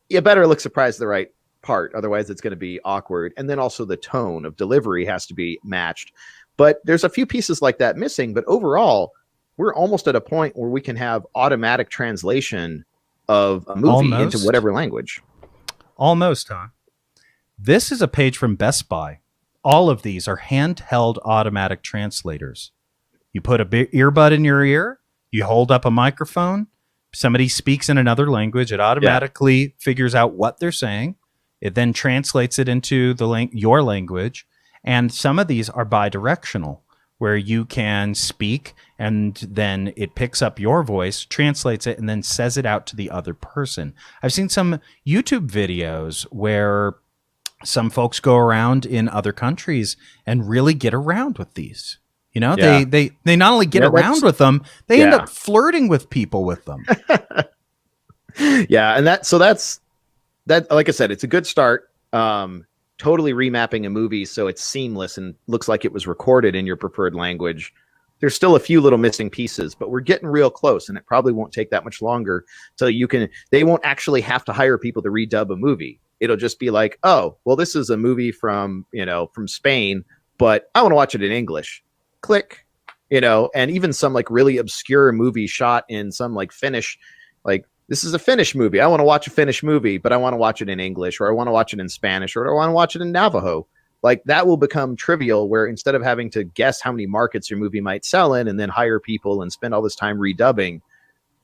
you better look surprised the right part. Otherwise it's going to be awkward. And then also the tone of delivery has to be matched. But there's a few pieces like that missing. But overall, we're almost at a point where we can have automatic translation of a movie into whatever language. Almost, huh? This is a page from Best Buy. All of these are handheld automatic translators. You put a earbud in your ear, you hold up a microphone, somebody speaks in another language, it automatically figures out what they're saying. It then translates it into your language. And some of these are bidirectional, where you can speak and then it picks up your voice, translates it, and then says it out to the other person. I've seen some YouTube videos where some folks go around in other countries and really get around with these. They not only get around with them, they end up flirting with people with them. Yeah, and that's like I said, it's a good start. Totally remapping a movie so it's seamless and looks like it was recorded in your preferred language. There's still a few little missing pieces, but we're getting real close, and it probably won't take that much longer. So they won't actually have to hire people to redub a movie. It'll just be like, oh, well, this is a movie from Spain, but I want to watch it in English. Click, and even some like really obscure movie shot in some like Finnish, like, this is a Finnish movie. I want to watch a Finnish movie, but I want to watch it in English, or I want to watch it in Spanish, or I want to watch it in Navajo. Like, that will become trivial, where instead of having to guess how many markets your movie might sell in and then hire people and spend all this time redubbing,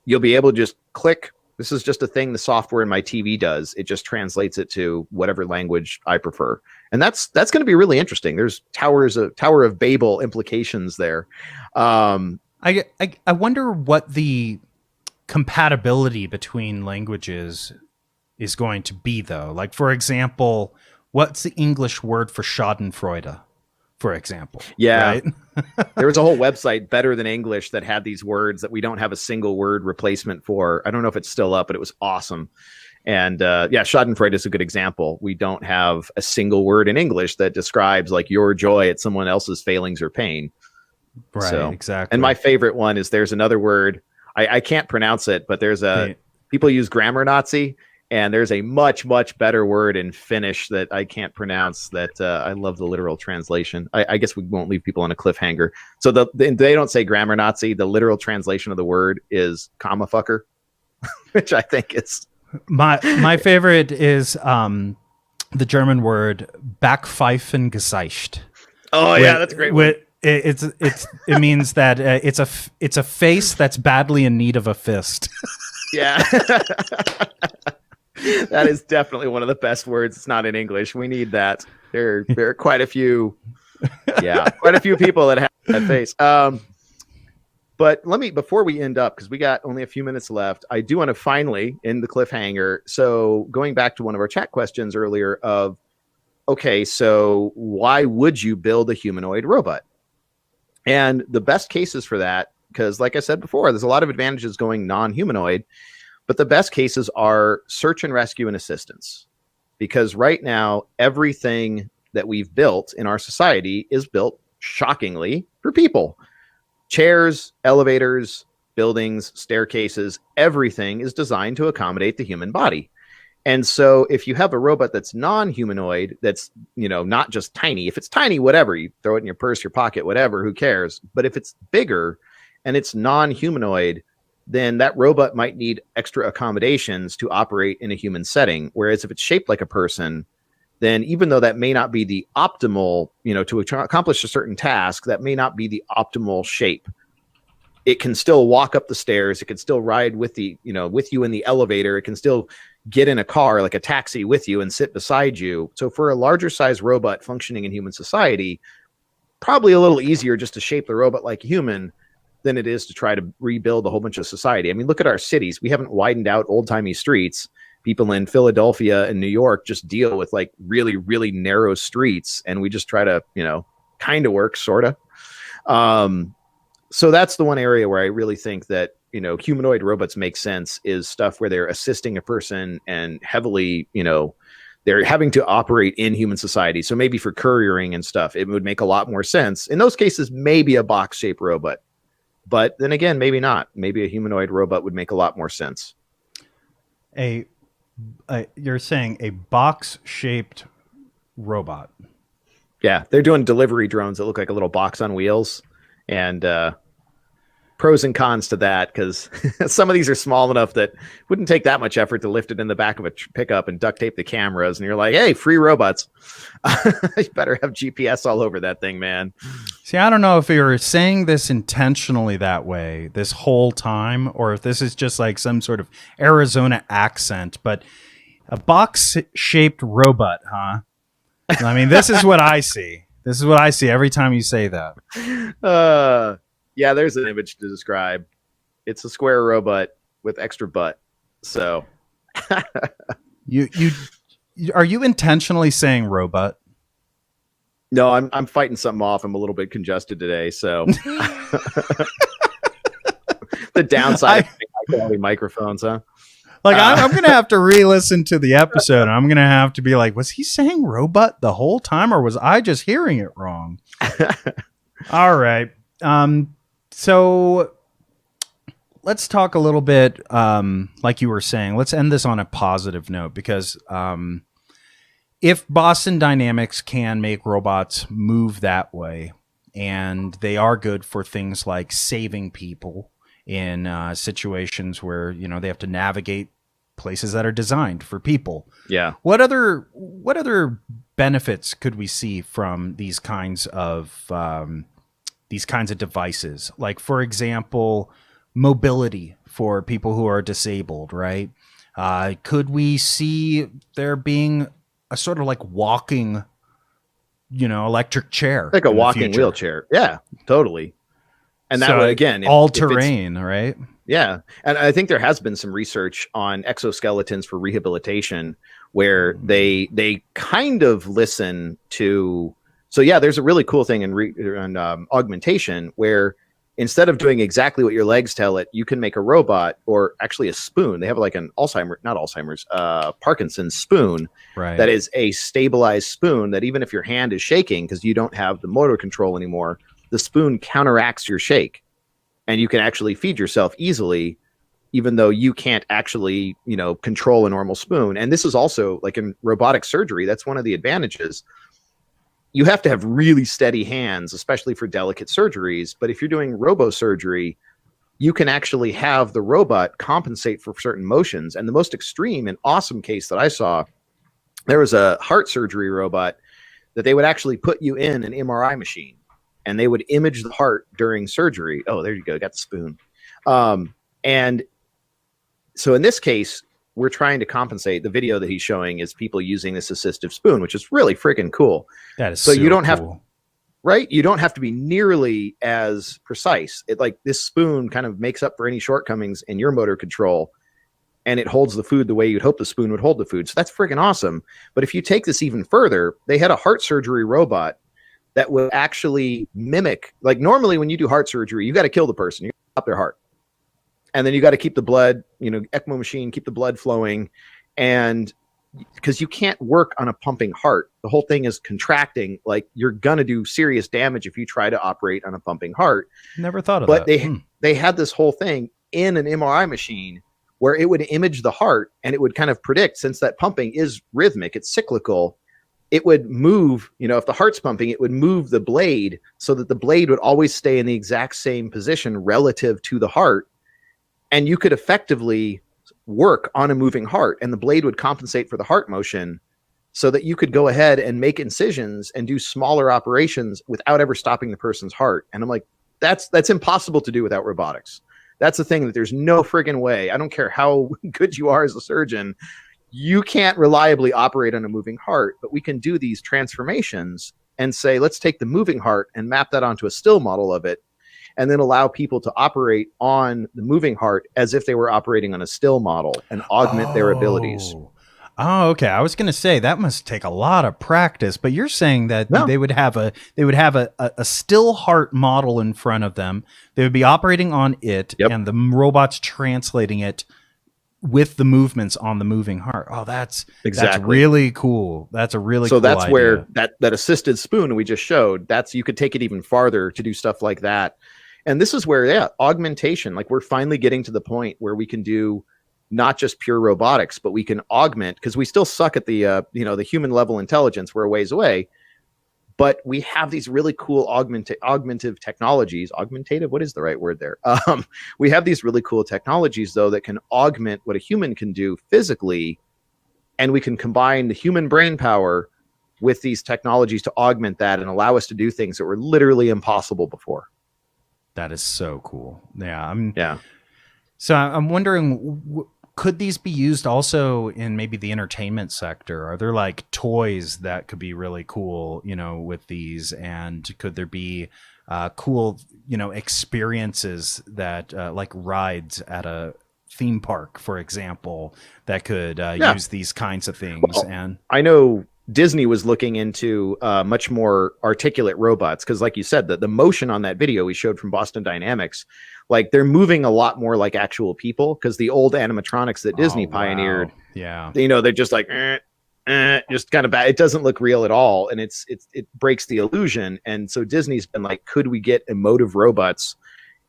you'll be able to just click. This is just a thing the software in my TV does. It just translates it to whatever language I prefer. And that's going to be really interesting. There's Tower of Babel implications there. I wonder what the compatibility between languages is going to be, though. Like, for example, what's the English word for schadenfreude, for example? Yeah. Right? There was a whole website, Better Than English, that had these words that we don't have a single word replacement for. I don't know if it's still up, but it was awesome. And schadenfreude is a good example. We don't have a single word in English that describes like your joy at someone else's failings or pain. Right, so, exactly. And my favorite one is, there's another word. I can't pronounce it, but people use grammar Nazi, and there's a much, much better word in Finnish that I can't pronounce that I love the literal translation. I guess we won't leave people on a cliffhanger. So they don't say grammar Nazi. The literal translation of the word is comma fucker, which I think is... My favorite is the German word Backpfeifengesicht. Oh, yeah, that's a great one. It means that it's a face that's badly in need of a fist. Yeah. That is definitely one of the best words. It's not in English. We need that. There are quite a few people that have that face. But before we end up, because we got only a few minutes left, I do want to finally end the cliffhanger. So going back to one of our chat questions earlier of, okay, so why would you build a humanoid robot? And the best cases for that, because like I said before, there's a lot of advantages going non-humanoid, but the best cases are search and rescue and assistance. Because right now, everything that we've built in our society is built, shockingly, for people. Chairs, elevators, buildings, staircases, everything is designed to accommodate the human body. And so if you have a robot that's non-humanoid, that's, not just tiny, if it's tiny, whatever, you throw it in your purse, your pocket, whatever, who cares? But if it's bigger and it's non-humanoid, then that robot might need extra accommodations to operate in a human setting. Whereas if it's shaped like a person, then even though that may not be the optimal, to accomplish a certain task, that may not be the optimal shape. It can still walk up the stairs. It can still ride with with you in the elevator. It can still get in a car, like a taxi, with you and sit beside you. So for a larger size robot functioning in human society, probably a little easier just to shape the robot like a human than it is to try to rebuild a whole bunch of society. I mean, look at our cities. We haven't widened out old-timey streets. people in Philadelphia and New York just deal with like really, really narrow streets, and we just try to, kind of work, sort of. So that's the one area where I really think that, humanoid robots make sense, is stuff where they're assisting a person and heavily, they're having to operate in human society. So maybe for couriering and stuff, it would make a lot more sense. In those cases, maybe a box-shaped robot. But then again, maybe not. Maybe a humanoid robot would make a lot more sense. You're saying a box-shaped robot. Yeah, they're doing delivery drones that look like a little box on wheels. And pros and cons to that, because some of these are small enough that wouldn't take that much effort to lift it in the back of a pickup and duct tape the cameras. And you're like, hey, free robots. You better have GPS all over that thing, man. See, I don't know if you're saying this intentionally that way this whole time, or if this is just like some sort of Arizona accent, but a box-shaped robot, huh? I mean, this is what I see. This is what I see every time you say that. Yeah, there's an image to describe. It's a square robot with extra butt. So, you are you intentionally saying robot? No, I'm fighting something off. I'm a little bit congested today, so the downside of quality microphones, huh? Like I'm gonna have to re-listen to the episode, and I'm gonna have to be like, was he saying robot the whole time, or was I just hearing it wrong? All right. So let's talk a little bit, like you were saying, let's end this on a positive note, because if Boston Dynamics can make robots move that way, and they are good for things like saving people in situations where, they have to navigate places that are designed for people. Yeah. What other benefits could we see from these kinds of devices? Like, for example, mobility for people who are disabled, right? Could we see there being a sort of like walking, electric chair, like a walking wheelchair? Yeah, totally. And that way, again, all terrain, right? Yeah. And I think there has been some research on exoskeletons for rehabilitation where they kind of listen to. So yeah, there's a really cool thing in augmentation where instead of doing exactly what your legs tell it, you can make a robot, or actually a spoon. They have like an Parkinson's spoon, right, that is a stabilized spoon that even if your hand is shaking because you don't have the motor control anymore, the spoon counteracts your shake, and you can actually feed yourself easily, even though you can't actually, control a normal spoon. And this is also like in robotic surgery. That's one of the advantages. You have to have really steady hands, especially for delicate surgeries. But if you're doing robosurgery, you can actually have the robot compensate for certain motions. And the most extreme and awesome case that I saw, there was a heart surgery robot that they would actually put you in an MRI machine, and they would image the heart during surgery. Oh, there you go. Got the spoon. And so in this case, we're trying to compensate. The video that he's showing is people using this assistive spoon, which is really freaking cool. That is so you don't cool. have, right? You don't have to be nearly as precise. It like this spoon kind of makes up for any shortcomings in your motor control, and it holds the food the way you'd hope the spoon would hold the food. So that's freaking awesome. But if you take this even further, they had a heart surgery robot that will actually mimic, like normally when you do heart surgery, you got to kill the person, you stop their heart. And then you got to keep the blood, ECMO machine, keep the blood flowing. And because you can't work on a pumping heart, the whole thing is contracting. Like you're going to do serious damage if you try to operate on a pumping heart. Never thought of that. But they had this whole thing in an MRI machine where it would image the heart, and it would kind of predict, since that pumping is rhythmic, it's cyclical, it would move, if the heart's pumping, it would move the blade so that the blade would always stay in the exact same position relative to the heart. And you could effectively work on a moving heart, and the blade would compensate for the heart motion so that you could go ahead and make incisions and do smaller operations without ever stopping the person's heart. And I'm like, that's impossible to do without robotics. That's the thing, that there's no friggin' way. I don't care how good you are as a surgeon. You can't reliably operate on a moving heart, but we can do these transformations and say, let's take the moving heart and map that onto a still model of it. and then allow people to operate on the moving heart as if they were operating on a still model and augment their abilities. Oh, okay. I was going to say that must take a lot of practice, but you're saying that No. they would have a still heart model in front of them. They would be operating on it, and the robots translating it with the movements on the moving heart. Oh, that's really cool. That's a really cool that's idea. where that assisted spoon we just showed, you could take it even farther to do stuff like that. And this is where, augmentation, like we're finally getting to the point where we can do not just pure robotics, but we can augment, because we still suck at the, the human level intelligence. We're a ways away, but we have these really cool augmentative technologies. Augmentative, what is the right word there? We have these really cool technologies, though, that can augment what a human can do physically, and we can combine the human brain power with these technologies to augment that and allow us to do things that were literally impossible before. That is so cool. Yeah. So I'm wondering, could these be used also in maybe the entertainment sector? Are there like toys that could be really cool, with these? And could there be cool, experiences that like rides at a theme park, for example, that could use these kinds of things? Well, and I know Disney was looking into much more articulate robots, because like you said, the motion on that video we showed from Boston Dynamics, like they're moving a lot more like actual people, because the old animatronics that Disney pioneered, they're just like just kind of bad. It doesn't look real at all, and it breaks the illusion. And so Disney's been like, could we get emotive robots,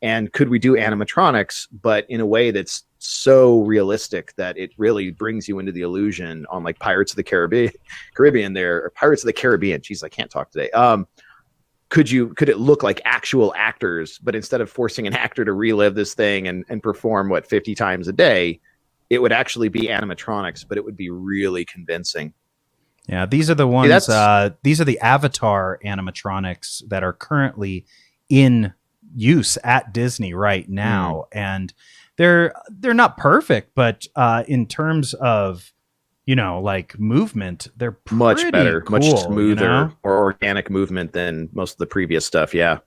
and could we do animatronics, but in a way that's so realistic that it really brings you into the illusion, on like Pirates of the Caribbean there, or Pirates of the Caribbean. Jeez, I can't talk today. Could it look like actual actors, but instead of forcing an actor to relive this thing and perform 50 times a day, it would actually be animatronics, but it would be really convincing. Yeah, these are the ones. These are the Avatar animatronics that are currently in use at Disney right now, and they're not perfect, but in terms of like movement, they're much better, cool, much smoother, or organic movement than most of the previous stuff. Yeah,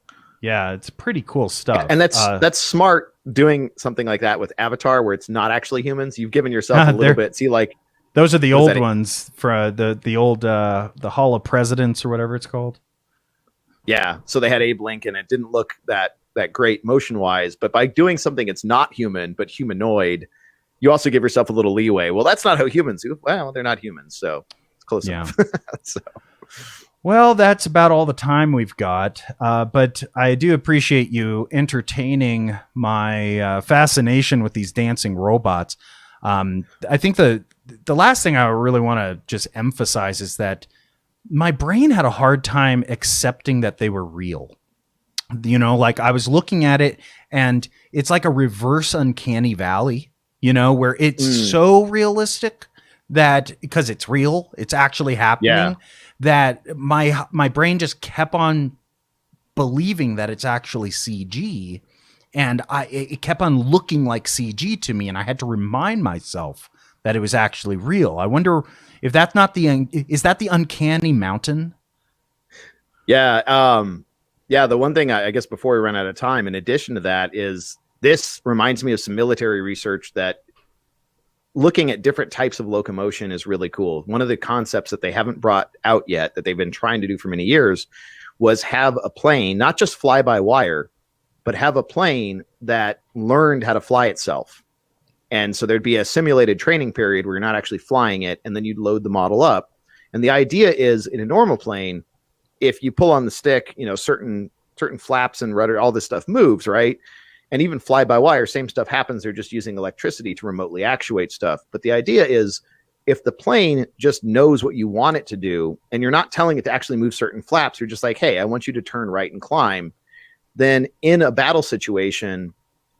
it's pretty cool stuff, and that's smart, doing something like that with Avatar, where it's not actually humans. You've given yourself a little bit. See, like those are the old ones for the old the Hall of Presidents or whatever it's called. Yeah, so they had Abe Lincoln. It didn't look that great motion wise, but by doing something it's not human but humanoid, you also give yourself a little leeway. Well, that's not how humans do. Well, they're not humans, so it's close enough. Well, that's about all the time we've got. But I do appreciate you entertaining my fascination with these dancing robots. I think the last thing I really want to just emphasize is that my brain had a hard time accepting that they were real. Like I was looking at it, and it's like a reverse uncanny valley, where it's so realistic that, because it's real, it's actually happening, that my brain just kept on believing that it's actually CG, and it kept on looking like CG to me, and I had to remind myself that it was actually real. I wonder if that's not is that the uncanny mountain? Yeah. The one thing I guess before we run out of time, in addition to that, is this reminds me of some military research that looking at different types of locomotion is really cool. One of the concepts that they haven't brought out yet, that they've been trying to do for many years, was have a plane, not just fly by wire, but have a plane that learned how to fly itself. And so there'd be a simulated training period where you're not actually flying it, and then you'd load the model up. And the idea is, in a normal plane, if you pull on the stick, certain flaps and rudder, all this stuff moves, right? And even fly by wire, same stuff happens. They're just using electricity to remotely actuate stuff. But the idea is, if the plane just knows what you want it to do, and you're not telling it to actually move certain flaps, you're just like, hey, I want you to turn right and climb. Then in a battle situation,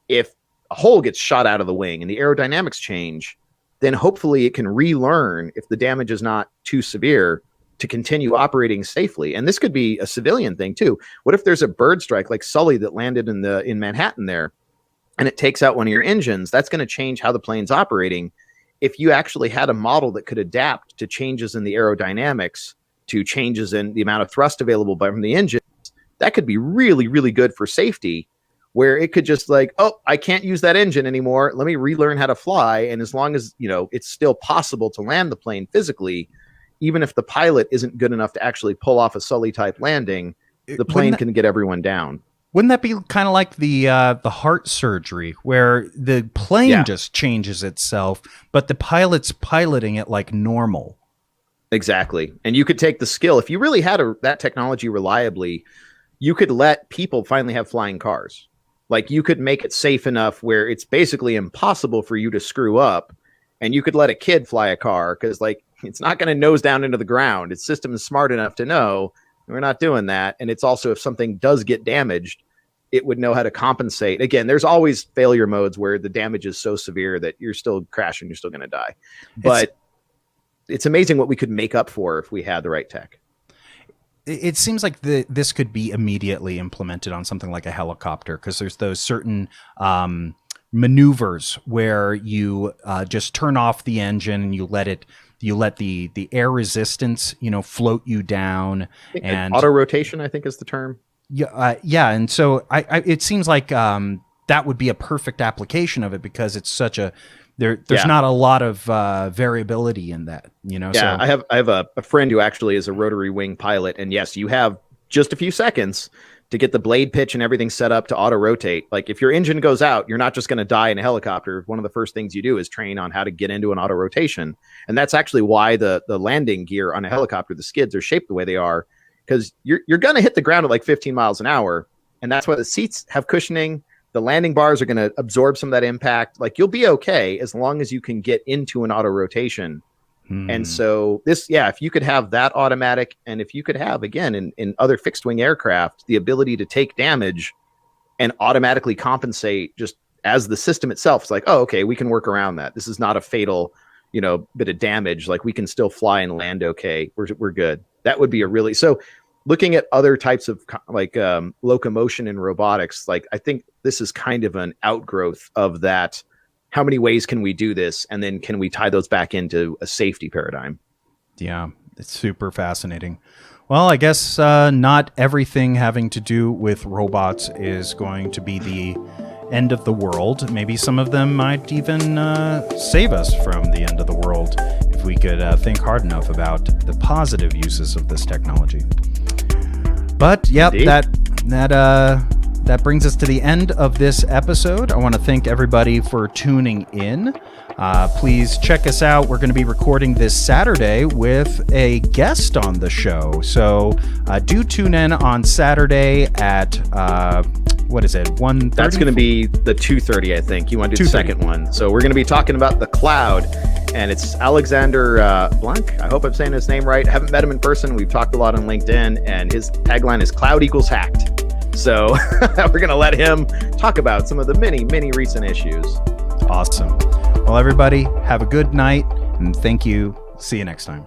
if a hole gets shot out of the wing and the aerodynamics change, then hopefully it can relearn, if the damage is not too severe, to continue operating safely. And this could be a civilian thing too. What if there's a bird strike like Sully that landed in Manhattan there, and it takes out one of your engines? That's going to change how the plane's operating. If you actually had a model that could adapt to changes in the aerodynamics, to changes in the amount of thrust available from the engine, that could be really, really good for safety. where it could just like, oh, I can't use that engine anymore. Let me relearn how to fly. And as long as, it's still possible to land the plane physically, even if the pilot isn't good enough to actually pull off a Sully type landing, the plane can get everyone down. Wouldn't that be kind of like the heart surgery, where the plane just changes itself, but the pilot's piloting it like normal? Exactly. And you could take the skill. If you really had that technology reliably, you could let people finally have flying cars. Like, you could make it safe enough where it's basically impossible for you to screw up, and you could let a kid fly a car because, like, it's not going to nose down into the ground. Its system is smart enough to know we're not doing that. And it's also, if something does get damaged, it would know how to compensate. Again, there's always failure modes where the damage is so severe that you're still crashing, you're still going to die. But it's amazing what we could make up for if we had the right tech. It seems like this could be immediately implemented on something like a helicopter, because there's those certain maneuvers where you just turn off the engine and you let the air resistance, float you down. And auto rotation, I think, is the term. Yeah. And so it seems like that would be a perfect application of it, because it's such a there's not a lot of variability in that, Yeah, So I have a friend who actually is a rotary wing pilot, and yes, you have just a few seconds to get the blade pitch and everything set up to auto rotate. Like, if your engine goes out, you're not just going to die in a helicopter. One of the first things you do is train on how to get into an auto rotation, and that's actually why the landing gear on a helicopter, the skids, are shaped the way they are, because you're going to hit the ground at like 15 miles an hour, and that's why the seats have cushioning. The landing bars are going to absorb some of that impact. Like, you'll be okay as long as you can get into an auto rotation. And so if you could have that automatic, and if you could have, again, in other fixed wing aircraft, the ability to take damage and automatically compensate just as the system itself is like, oh, okay, we can work around that. This is not a fatal, bit of damage. Like, we can still fly and land okay. We're good. That would be so looking at other types of locomotion in robotics, like, I think this is kind of an outgrowth of that. How many ways can we do this? And then can we tie those back into a safety paradigm? Yeah, it's super fascinating. Well, I guess not everything having to do with robots is going to be the end of the world. Maybe some of them might even save us from the end of the world if we could think hard enough about the positive uses of this technology. But yep, that brings us to the end of this episode. I want to thank everybody for tuning in. Please check us out. We're going to be recording this Saturday with a guest on the show. So do tune in on Saturday at, what is it, 1:30? That's going to be the 2:30, I think. You want to do the second one. So we're going to be talking about the cloud. And it's Alexander Blanc. I hope I'm saying his name right. I haven't met him in person. We've talked a lot on LinkedIn, and his tagline is "Cloud equals hacked." So we're going to let him talk about some of the many, many recent issues. Awesome. Well, everybody, have a good night, and thank you. See you next time.